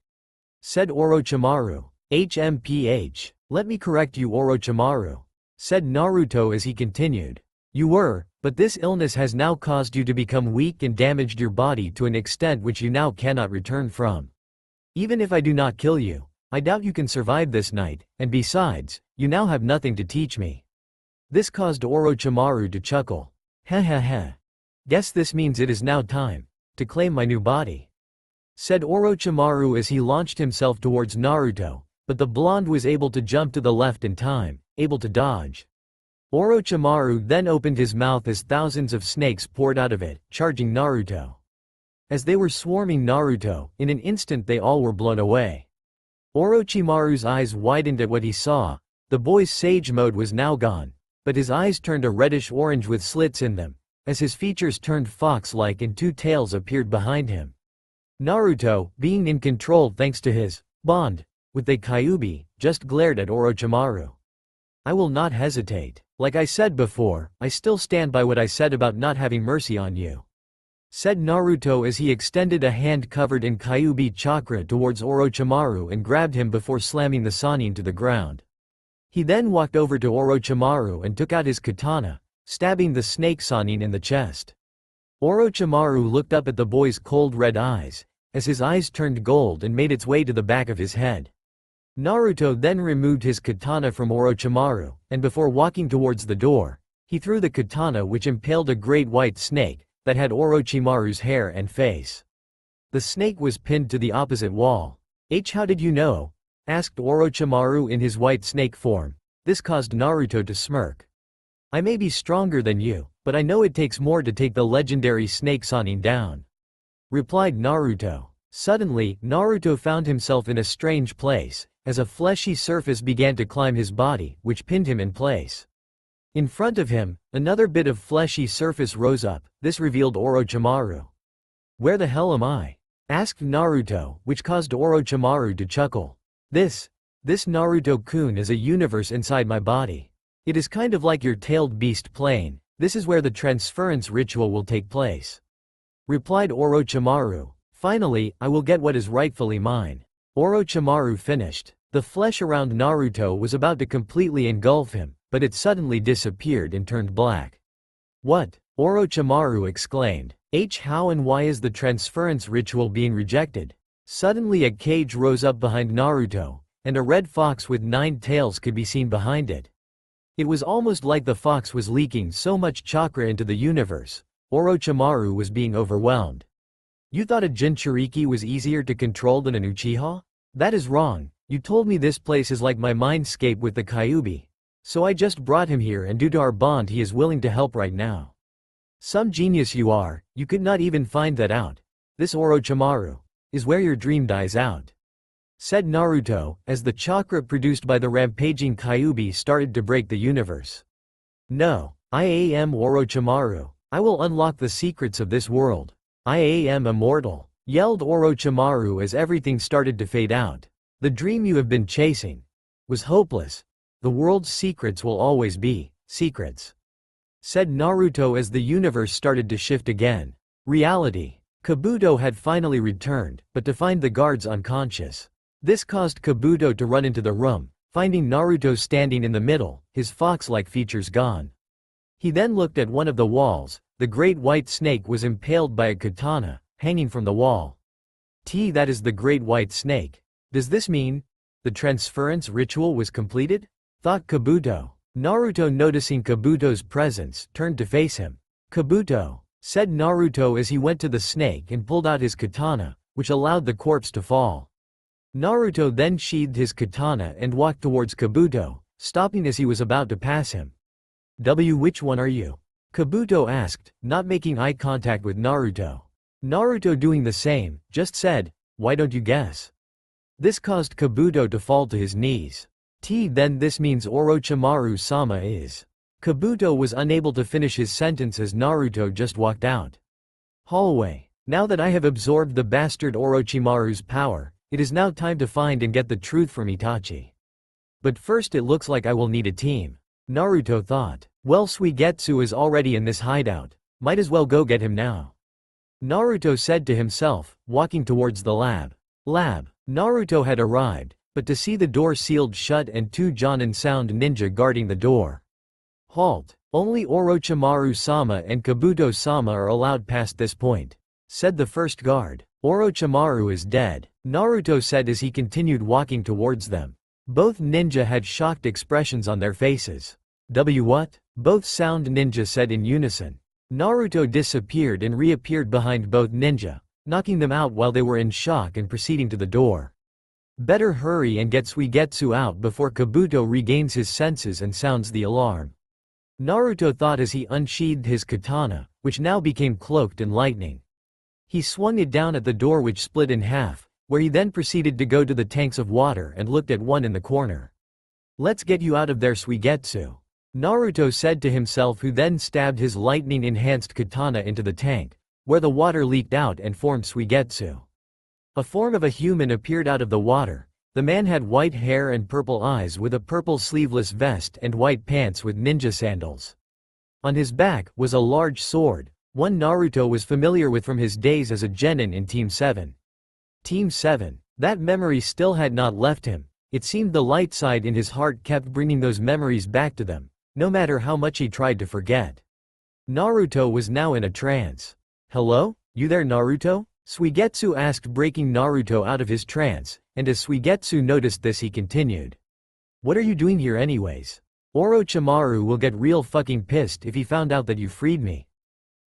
said Orochimaru. "HMPH. Let me correct you, Orochimaru," said Naruto as he continued. "You were, but this illness has now caused you to become weak and damaged your body to an extent which you now cannot return from. Even if I do not kill you, I doubt you can survive this night, and besides, you now have nothing to teach me." This caused Orochimaru to chuckle. "Heh heh heh. Guess this means it is now time to claim my new body," said Orochimaru as he launched himself towards Naruto, but the blonde was able to jump to the left in time, able to dodge. Orochimaru then opened his mouth as thousands of snakes poured out of it, charging Naruto. As they were swarming Naruto, in an instant they all were blown away. Orochimaru's eyes widened at what he saw. The boy's sage mode was now gone, but his eyes turned a reddish-orange with slits in them, as his features turned fox-like and two tails appeared behind him. Naruto, being in control thanks to his bond with the Kyuubi, just glared at Orochimaru. "I will not hesitate. Like I said before, I still stand by what I said about not having mercy on you," said Naruto as he extended a hand covered in Kyuubi chakra towards Orochimaru and grabbed him before slamming the Sannin to the ground. He then walked over to Orochimaru and took out his katana, stabbing the snake Sannin in the chest. Orochimaru looked up at the boy's cold red eyes, as his eyes turned gold and made its way to the back of his head. Naruto then removed his katana from Orochimaru, and before walking towards the door, he threw the katana which impaled a great white snake that had Orochimaru's hair and face. The snake was pinned to the opposite wall. "How did you know?" asked Orochimaru in his white snake form. This caused Naruto to smirk. "I may be stronger than you, but I know it takes more to take the legendary snake Sannin down," replied Naruto. Suddenly, Naruto found himself in a strange place, as a fleshy surface began to climb his body, which pinned him in place. In front of him, another bit of fleshy surface rose up. This revealed Orochimaru. "Where the hell am I?" asked Naruto, which caused Orochimaru to chuckle. This Naruto-kun is a universe inside my body. It is kind of like your tailed beast plane. This is where the transference ritual will take place," replied Orochimaru. "Finally, I will get what is rightfully mine." Orochimaru finished. The flesh around Naruto was about to completely engulf him, but it suddenly disappeared and turned black. "What?" Orochimaru exclaimed. How and why is the transference ritual being rejected?" Suddenly a cage rose up behind Naruto, and a red fox with 9 tails could be seen behind it. It was almost like the fox was leaking so much chakra into the universe. Orochimaru was being overwhelmed. "You thought a Jinchuriki was easier to control than an Uchiha? That is wrong. You told me this place is like my mindscape with the Kyuubi. So I just brought him here and due to our bond he is willing to help right now." "Some genius you are, you could not even find that out. This Orochimaru is where your dream dies out," said Naruto, as the chakra produced by the rampaging Kyuubi started to break the universe. "No, I am Orochimaru. I will unlock the secrets of this world. I am immortal," yelled Orochimaru as everything started to fade out. "The dream you have been chasing was hopeless. The world's secrets will always be secrets," said Naruto as the universe started to shift again. Reality. Kabuto had finally returned, but to find the guards unconscious. This caused Kabuto to run into the room, finding Naruto standing in the middle, his fox-like features gone. He then looked at one of the walls. The great white snake was impaled by a katana, hanging from the wall. That is the great white snake. Does this mean the transference ritual was completed?" thought Kabuto. Naruto, noticing Kabuto's presence, turned to face him. "Kabuto," said Naruto as he went to the snake and pulled out his katana, which allowed the corpse to fall. Naruto then sheathed his katana and walked towards Kabuto, stopping as he was about to pass him. Which one are you?" Kabuto asked, not making eye contact with Naruto. Naruto, doing the same, just said, Why don't you guess? This caused Kabuto to fall to his knees. Then this means Orochimaru-sama is. Kabuto was unable to finish his sentence as Naruto just walked out. Hallway. Now that I have absorbed the bastard Orochimaru's power, it is now time to find and get the truth from Itachi. But first it looks like I will need a team. Naruto thought. Well, Suigetsu is already in this hideout. Might as well go get him now. Naruto said to himself, walking towards the lab. Naruto had arrived, but to see the door sealed shut and two Jonin sound ninja guarding the door. Halt. Only Orochimaru-sama and Kabuto-sama are allowed past this point, said the first guard. Orochimaru is dead, Naruto said as he continued walking towards them. Both ninja had shocked expressions on their faces. What? Both sound ninja said in unison. Naruto disappeared and reappeared behind both ninja, knocking them out while they were in shock and proceeding to the door. Better hurry and get Suigetsu out before Kabuto regains his senses and sounds the alarm. Naruto thought as he unsheathed his katana, which now became cloaked in lightning. He swung it down at the door which split in half, where he then proceeded to go to the tanks of water and looked at one in the corner. Let's get you out of there, Suigetsu, Naruto said to himself, who then stabbed his lightning-enhanced katana into the tank, where the water leaked out and formed Suigetsu. A form of a human appeared out of the water. The man had white hair and purple eyes with a purple sleeveless vest and white pants with ninja sandals. On his back was a large sword, one Naruto was familiar with from his days as a genin in Team 7. Team 7. That memory still had not left him. It seemed the light side in his heart kept bringing those memories back to them, no matter how much he tried to forget. Naruto was now in a trance. Hello? You there, Naruto? Suigetsu asked, breaking Naruto out of his trance, and as Suigetsu noticed this he continued. What are you doing here anyways? Orochimaru will get real fucking pissed if he found out that you freed me.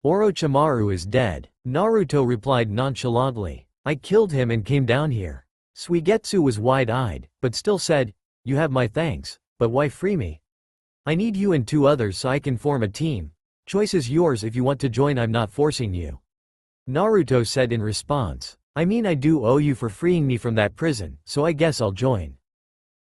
Orochimaru is dead, Naruto replied nonchalantly. I killed him and came down here. Suigetsu was wide-eyed, but still said, you have my thanks, but why free me? I need you and two others so I can form a team. Choice is yours if you want to join, I'm not forcing you. Naruto said in response. I mean, I do owe you for freeing me from that prison, so I guess I'll join.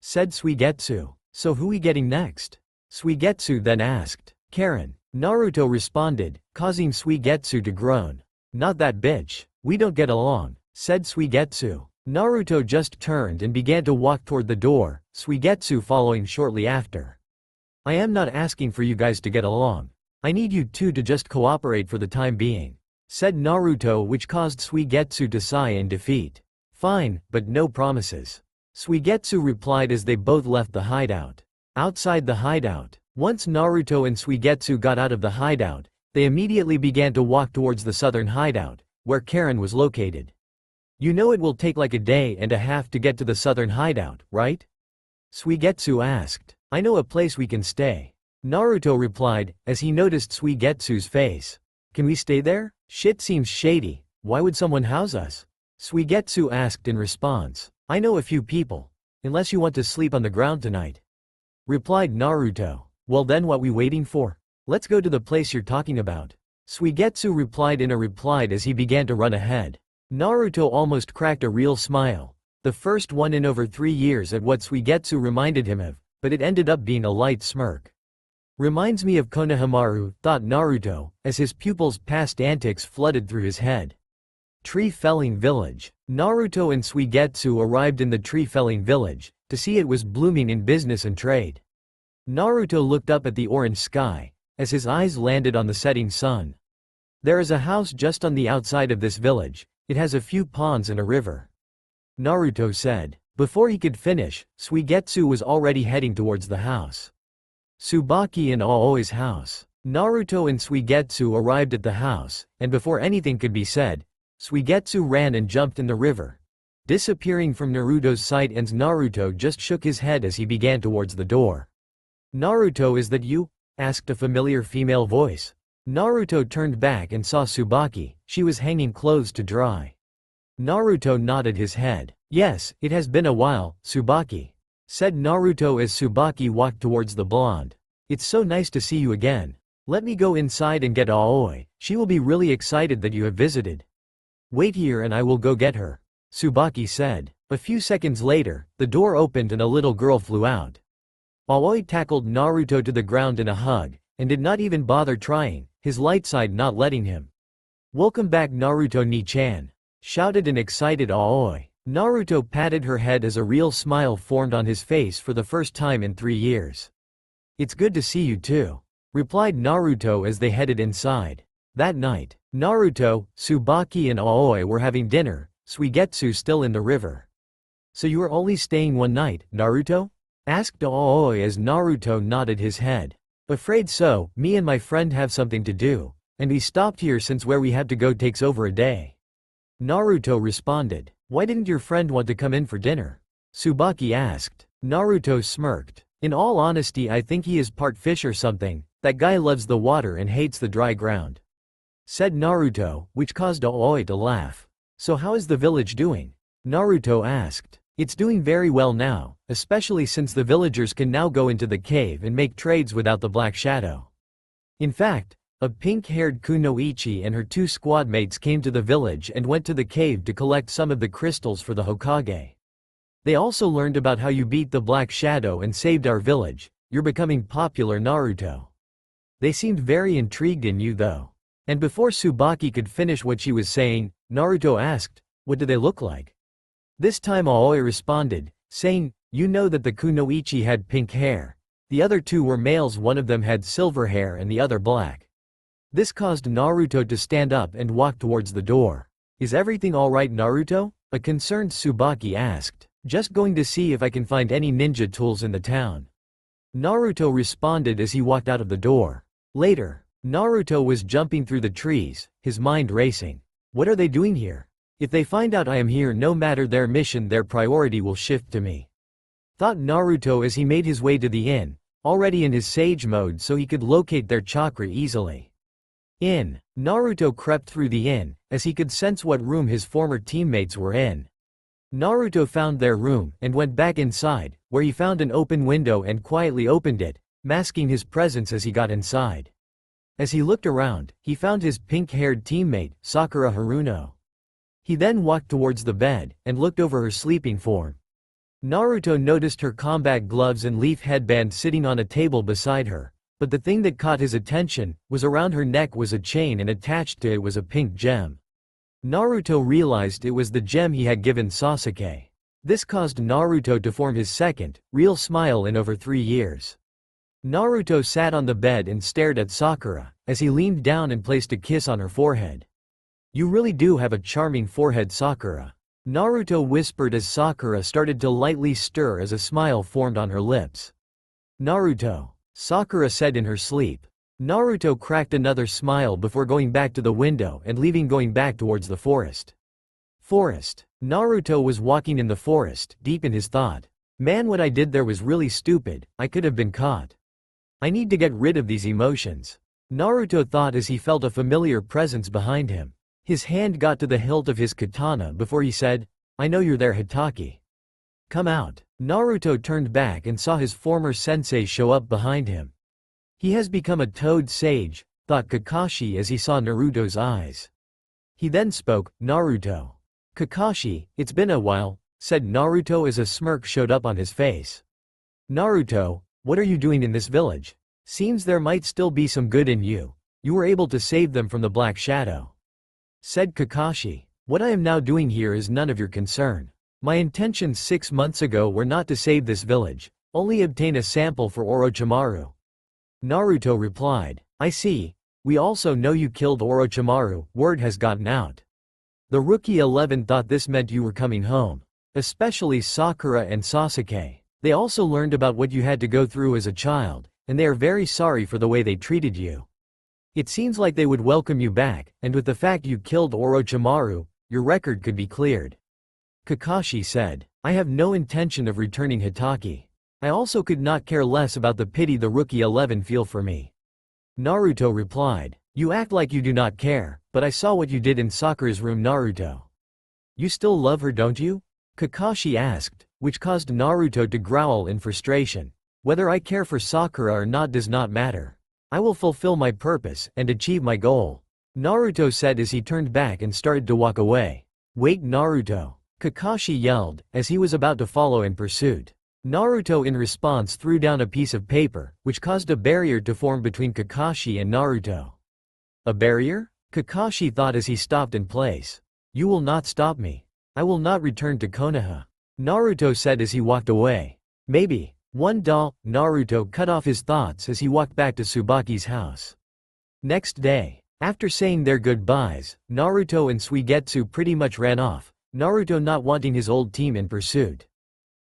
Said Suigetsu. So who we getting next? Suigetsu then asked. Karen. Naruto responded, causing Suigetsu to groan. Not that bitch. We don't get along, said Suigetsu. Naruto just turned and began to walk toward the door, Suigetsu following shortly after. I am not asking for you guys to get along. I need you two to just cooperate for the time being, said Naruto, which caused Suigetsu to sigh in defeat. Fine, but no promises, Suigetsu replied as they both left the hideout. Outside the hideout, once Naruto and Suigetsu got out of the hideout, they immediately began to walk towards the southern hideout, where Karen was located. You know it will take like a day and a half to get to the southern hideout, right? Suigetsu asked. I know a place we can stay, Naruto replied, as he noticed Suigetsu's face. Can we stay there? Shit seems shady. Why would someone house us? Suigetsu asked in response. I know a few people. Unless you want to sleep on the ground tonight, replied Naruto. Well then, what we waiting for? Let's go to the place you're talking about, Suigetsu replied as he began to run ahead. Naruto almost cracked a real smile. The first one in over 3 years at what Suigetsu reminded him of, but it ended up being a light smirk. Reminds me of Konohamaru, thought Naruto, as his pupil's past antics flooded through his head. Tree-felling village. Naruto and Suigetsu arrived in the tree-felling village, to see it was blooming in business and trade. Naruto looked up at the orange sky, as his eyes landed on the setting sun. There is a house just on the outside of this village. It has a few ponds and a river, Naruto said. Before he could finish, Suigetsu was already heading towards the house. Tsubaki and Aoi's house. Naruto and Suigetsu arrived at the house, and before anything could be said, Suigetsu ran and jumped in the river, disappearing from Naruto's sight, and Naruto just shook his head as he began towards the door. Naruto, is that you? Asked a familiar female voice. Naruto turned back and saw Tsubaki. She was hanging clothes to dry. Naruto nodded his head. Yes, it has been a while, Tsubaki, said Naruto as Tsubaki walked towards the blonde. It's so nice to see you again. Let me go inside and get Aoi. She will be really excited that you have visited. Wait here and I will go get her, Tsubaki said. A few seconds later, the door opened and a little girl flew out. Aoi tackled Naruto to the ground in a hug, and did not even bother trying, his light side not letting him. "Welcome back Naruto ni-chan," shouted an excited Aoi. Naruto patted her head as a real smile formed on his face for the first time in 3 years. "It's good to see you too," replied Naruto as they headed inside. That night, Naruto, Tsubaki and Aoi were having dinner, Suigetsu still in the river. "So you are only staying one night, Naruto?" asked Aoi as Naruto nodded his head. "Afraid so, me and my friend have something to do, and we stopped here since where we have to go takes over a day." Naruto responded. "Why didn't your friend want to come in for dinner?" Tsubaki asked. Naruto smirked. "In all honesty, I think he is part fish or something. That guy loves the water and hates the dry ground," said Naruto, which caused Aoi to laugh. "So how is the village doing?" Naruto asked. "It's doing very well now, especially since the villagers can now go into the cave and make trades without the Black Shadow. In fact, a pink-haired kunoichi and her 2 squad mates came to the village and went to the cave to collect some of the crystals for the Hokage. They also learned about how you beat the Black Shadow and saved our village. You're becoming popular, Naruto. They seemed very intrigued in you though." And before Tsubaki could finish what she was saying, Naruto asked, "What do they look like?" This time Aoi responded, saying, "You know that the kunoichi had pink hair. The other 2 were males, one of them had silver hair and the other black." This caused Naruto to stand up and walk towards the door. "Is everything alright, Naruto?" a concerned Tsubaki asked. "Just going to see if I can find any ninja tools in the town," Naruto responded as he walked out of the door. Later, Naruto was jumping through the trees, his mind racing. "What are they doing here? If they find out I am here, no matter their mission, their priority will shift to me," thought Naruto as he made his way to the inn, already in his sage mode so he could locate their chakra easily. Naruto crept through the inn, as he could sense what room his former teammates were in. Naruto found their room and went back inside, where he found an open window and quietly opened it, masking his presence as he got inside. As he looked around, he found his pink-haired teammate, Sakura Haruno. He then walked towards the bed, and looked over her sleeping form. Naruto noticed her combat gloves and leaf headband sitting on a table beside her, but the thing that caught his attention was around her neck was a chain and attached to it was a pink gem. Naruto realized it was the gem he had given Sasuke. This caused Naruto to form his second, real smile in over 3 years. Naruto sat on the bed and stared at Sakura, as he leaned down and placed a kiss on her forehead. "You really do have a charming forehead, Sakura," Naruto whispered as Sakura started to lightly stir as a smile formed on her lips. "Naruto," Sakura said in her sleep. Naruto cracked another smile before going back to the window and leaving, going back towards the forest. Naruto was walking in the forest, deep in his thought. "Man, what I did there was really stupid, I could have been caught. I need to get rid of these emotions," Naruto thought as he felt a familiar presence behind him. His hand got to the hilt of his katana before he said, "I know you're there, Hitaki. Come out." Naruto turned back and saw his former sensei show up behind him. He has become a toad sage, thought Kakashi as he saw Naruto's eyes. He then spoke, "Naruto." "Kakashi, it's been a while," said Naruto as a smirk showed up on his face. "Naruto, what are you doing in this village? Seems there might still be some good in you. You were able to save them from the Black Shadow," said Kakashi. "What I am now doing here is none of your concern. My intentions 6 months ago were not to save this village, only obtain a sample for Orochimaru." Naruto replied, "I see. We also know you killed Orochimaru, word has gotten out. The Rookie 11 thought this meant you were coming home. Especially Sakura and Sasuke. They also learned about what you had to go through as a child, and they are very sorry for the way they treated you. It seems like they would welcome you back, and with the fact you killed Orochimaru, your record could be cleared." Kakashi said, "I have no intention of returning Hitaki. I also could not care less about the pity the Rookie 11 feel for me." Naruto replied, "You act like you do not care, but I saw what you did in Sakura's room, Naruto. You still love her, don't you?" Kakashi asked, which caused Naruto to growl in frustration. "Whether I care for Sakura or not does not matter. I will fulfill my purpose and achieve my goal," Naruto said as he turned back and started to walk away. "Wait, Naruto." Kakashi yelled, as he was about to follow in pursuit. Naruto in response threw down a piece of paper, which caused a barrier to form between Kakashi and Naruto. A barrier? Kakashi thought as he stopped in place. You will not stop me. I will not return to Konoha. Naruto said as he walked away. Maybe. One doll. Naruto cut off his thoughts as he walked back to Tsubaki's house. Next day, after saying their goodbyes, Naruto and Suigetsu pretty much ran off, Naruto not wanting his old team in pursuit.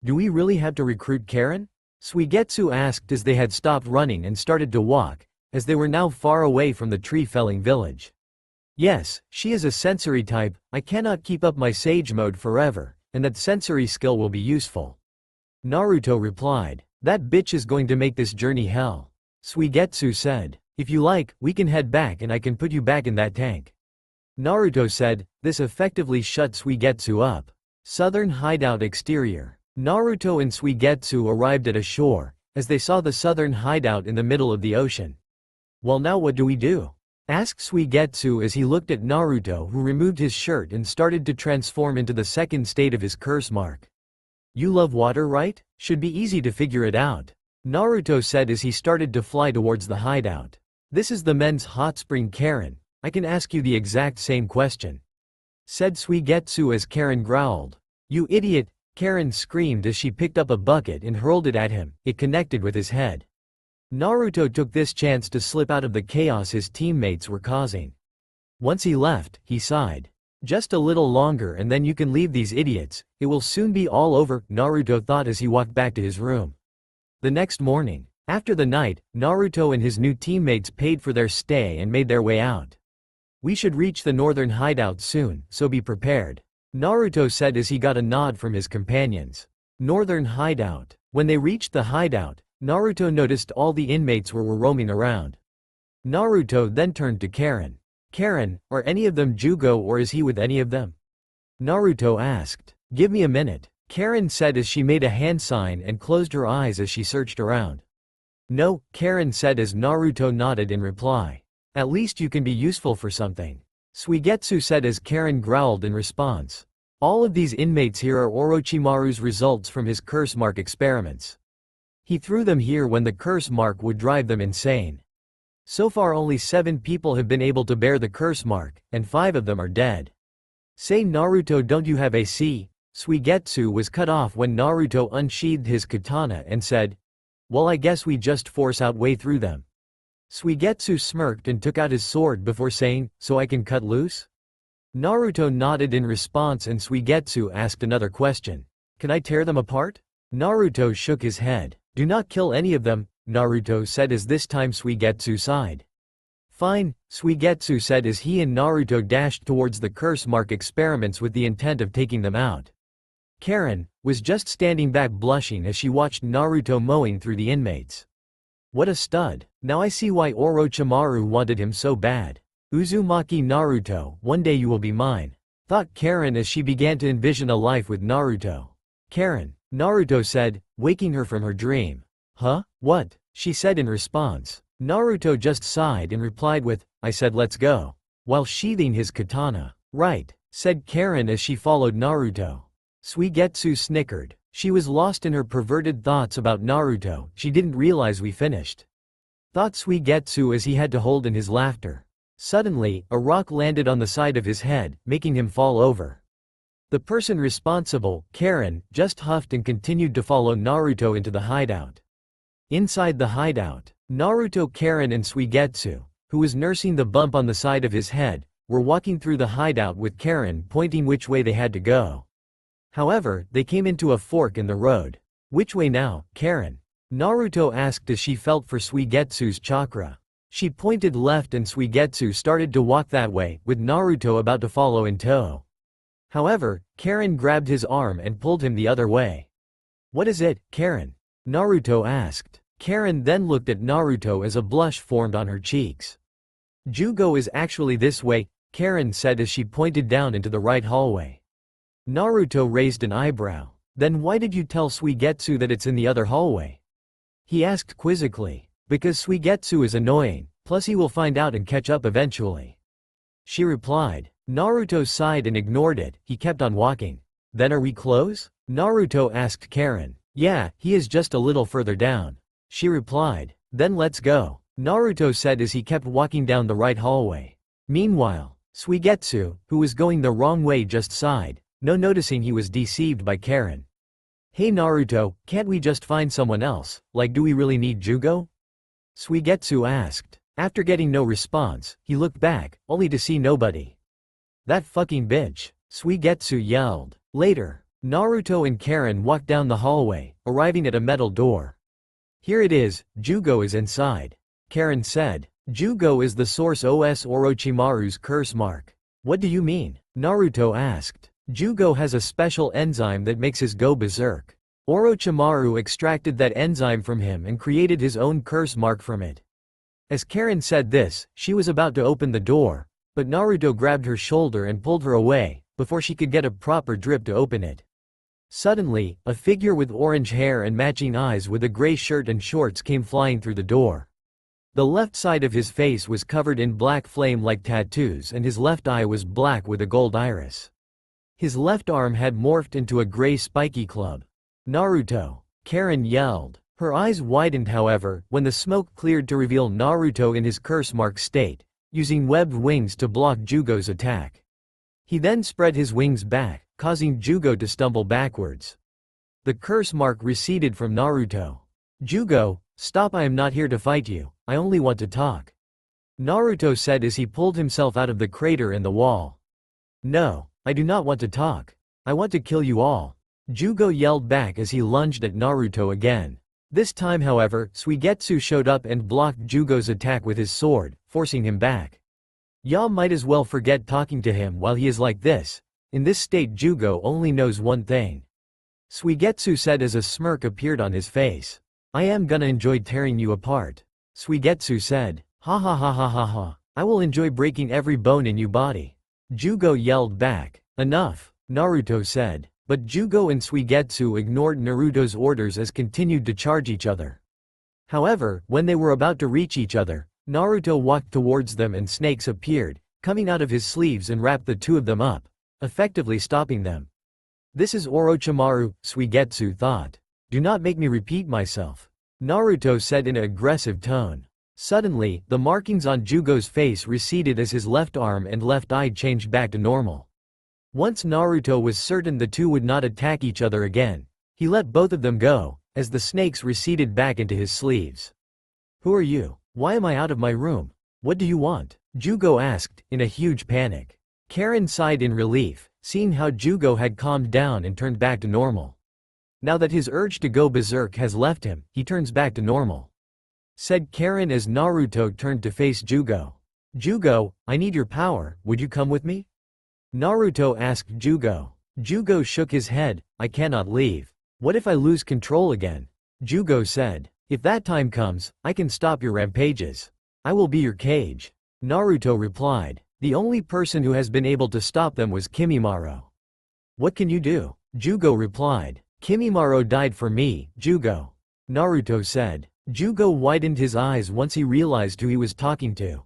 Do we really have to recruit Karen? Suigetsu asked as they had stopped running and started to walk, as they were now far away from the tree-felling village. Yes, she is a sensory type. I cannot keep up my sage mode forever, and that sensory skill will be useful. Naruto replied, that bitch is going to make this journey hell. Suigetsu said, if you like, we can head back and I can put you back in that tank. Naruto said, this effectively shut Suigetsu up. Southern Hideout exterior. Naruto and Suigetsu arrived at a shore, as they saw the southern hideout in the middle of the ocean. Well, now what do we do? Asked Suigetsu as he looked at Naruto, who removed his shirt and started to transform into the second state of his curse mark. You love water, right? Should be easy to figure it out. Naruto said as he started to fly towards the hideout. This is the men's hot spring, Karen. I can ask you the exact same question. Said Suigetsu as Karen growled. You idiot! Karen screamed as she picked up a bucket and hurled it at him. It connected with his head. Naruto took this chance to slip out of the chaos his teammates were causing. Once he left, he sighed. Just a little longer and then you can leave these idiots, it will soon be all over, Naruto thought as he walked back to his room. The next morning, after the night, Naruto and his new teammates paid for their stay and made their way out. We should reach the northern hideout soon, so be prepared. Naruto said as he got a nod from his companions. Northern hideout. When they reached the hideout, Naruto noticed all the inmates were roaming around. Naruto then turned to Karen. Karen, are any of them Jugo or is he with any of them? Naruto asked. Give me a minute. Karen said as she made a hand sign and closed her eyes as she searched around. No, Karen said as Naruto nodded in reply. At least you can be useful for something. Suigetsu said as Karen growled in response. All of these inmates here are Orochimaru's results from his curse mark experiments. He threw them here when the curse mark would drive them insane. So far only 7 people have been able to bear the curse mark, and 5 of them are dead. Say Naruto, don't you have AC? Suigetsu was cut off when Naruto unsheathed his katana and said, well, I guess we just force our way through them. Suigetsu smirked and took out his sword before saying, so I can cut loose? Naruto nodded in response and Suigetsu asked another question. Can I tear them apart? Naruto shook his head. Do not kill any of them, Naruto said as this time Suigetsu sighed. Fine, Suigetsu said as he and Naruto dashed towards the curse mark experiments with the intent of taking them out. Karen was just standing back blushing as she watched Naruto mowing through the inmates. What a stud. Now I see why Orochimaru wanted him so bad. Uzumaki Naruto, one day you will be mine, thought Karen as she began to envision a life with Naruto. Karen, Naruto said, waking her from her dream. Huh? What? She said in response. Naruto just sighed and replied with, I said let's go, while sheathing his katana. Right, said Karen as she followed Naruto. Suigetsu snickered. She was lost in her perverted thoughts about Naruto, she didn't realize we finished. Thought Suigetsu as he had to hold in his laughter. Suddenly, a rock landed on the side of his head, making him fall over. The person responsible, Karen, just huffed and continued to follow Naruto into the hideout. Inside the hideout, Naruto, Karen and Suigetsu, who was nursing the bump on the side of his head, were walking through the hideout with Karen pointing which way they had to go. However, they came into a fork in the road. Which way now, Karen? Naruto asked as she felt for Suigetsu's chakra. She pointed left and Suigetsu started to walk that way, with Naruto about to follow in tow. However, Karen grabbed his arm and pulled him the other way. What is it, Karen? Naruto asked. Karen then looked at Naruto as a blush formed on her cheeks. Jugo is actually this way, Karen said as she pointed down into the right hallway. Naruto raised an eyebrow. Then why did you tell Suigetsu that it's in the other hallway? He asked quizzically. Because Suigetsu is annoying, plus he will find out and catch up eventually. She replied. Naruto sighed and ignored it, he kept on walking. Then are we close? Naruto asked Karen. Yeah, he is just a little further down. She replied. Then let's go, Naruto said as he kept walking down the right hallway. Meanwhile, Suigetsu, who was going the wrong way, just sighed, no noticing he was deceived by Karen. Hey Naruto, can't we just find someone else, like do we really need Jugo? Suigetsu asked. After getting no response, he looked back, only to see nobody. That fucking bitch, Suigetsu yelled. Later, Naruto and Karen walked down the hallway, arriving at a metal door. Here it is, Jugo is inside. Karen said. Jugo is the source of Orochimaru's curse mark. What do you mean? Naruto asked. Jugo has a special enzyme that makes his go berserk. Orochimaru extracted that enzyme from him and created his own curse mark from it. As Karen said this, she was about to open the door, but Naruto grabbed her shoulder and pulled her away, before she could get a proper grip to open it. Suddenly, a figure with orange hair and matching eyes with a gray shirt and shorts came flying through the door. The left side of his face was covered in black flame-like tattoos and his left eye was black with a gold iris. His left arm had morphed into a gray spiky club. Naruto! Karen yelled. Her eyes widened however, when the smoke cleared to reveal Naruto in his curse-mark state, using webbed wings to block Jugo's attack. He then spread his wings back, causing Jugo to stumble backwards. The curse mark receded from Naruto. Jugo, stop, I am not here to fight you, I only want to talk, Naruto said as he pulled himself out of the crater in the wall. No, I do not want to talk. I want to kill you all, Jugo yelled back as he lunged at Naruto again. This time however, Suigetsu showed up and blocked Jugo's attack with his sword, forcing him back. Ya might as well forget talking to him while he is like this. In this state Jugo only knows one thing, Suigetsu said as a smirk appeared on his face. I am gonna enjoy tearing you apart, Suigetsu said. Ha ha ha ha ha ha. I will enjoy breaking every bone in you body, Jugo yelled back. Enough, Naruto said. But Jugo and Suigetsu ignored Naruto's orders as continued to charge each other. However, when they were about to reach each other, Naruto walked towards them and snakes appeared, coming out of his sleeves and wrapped the two of them up, effectively stopping them. This is Orochimaru, Suigetsu thought. Do not make me repeat myself, Naruto said in an aggressive tone. Suddenly, the markings on Jugo's face receded as his left arm and left eye changed back to normal. Once Naruto was certain the two would not attack each other again, he let both of them go, as the snakes receded back into his sleeves. Who are you? Why am I out of my room? What do you want? Jugo asked, in a huge panic. Karen sighed in relief, seeing how Jugo had calmed down and turned back to normal. Now that his urge to go berserk has left him, he turns back to normal, said Karen as Naruto turned to face Jugo. Jugo, I need your power, would you come with me? Naruto asked Jugo. Jugo shook his head. I cannot leave. What if I lose control again? Jugo said. If that time comes, I can stop your rampages. I will be your cage, Naruto replied. The only person who has been able to stop them was Kimimaro. What can you do? Jugo replied. Kimimaro died for me, Jugo, Naruto said. Jugo widened his eyes once he realized who he was talking to.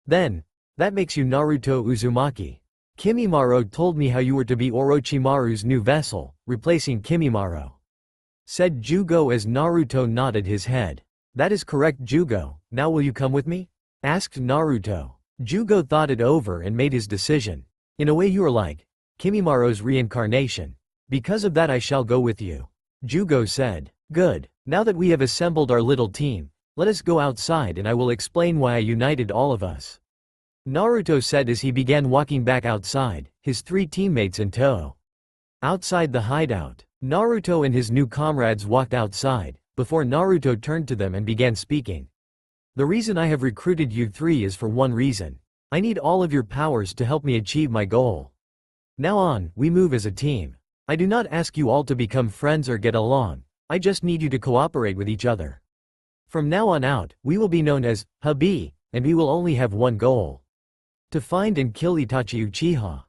Then, that makes you Naruto Uzumaki. Kimimaro told me how you were to be Orochimaru's new vessel, replacing Kimimaro, said Jugo as Naruto nodded his head. That is correct Jugo, now will you come with me? Asked Naruto. Jugo thought it over and made his decision. In a way you are like Kimimaro's reincarnation. Because of that I shall go with you, Jugo said. Good, now that we have assembled our little team, let us go outside and I will explain why I united all of us, Naruto said as he began walking back outside, his three teammates in tow. Outside the hideout, Naruto and his new comrades walked outside, before Naruto turned to them and began speaking. The reason I have recruited you three is for one reason. I need all of your powers to help me achieve my goal. Now on, we move as a team. I do not ask you all to become friends or get along, I just need you to cooperate with each other. From now on out, we will be known as Hubby, and we will only have one goal. To find and kill Itachi Uchiha.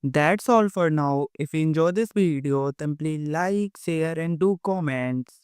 That's all for now. If you enjoy this video, then please like, share and do comments.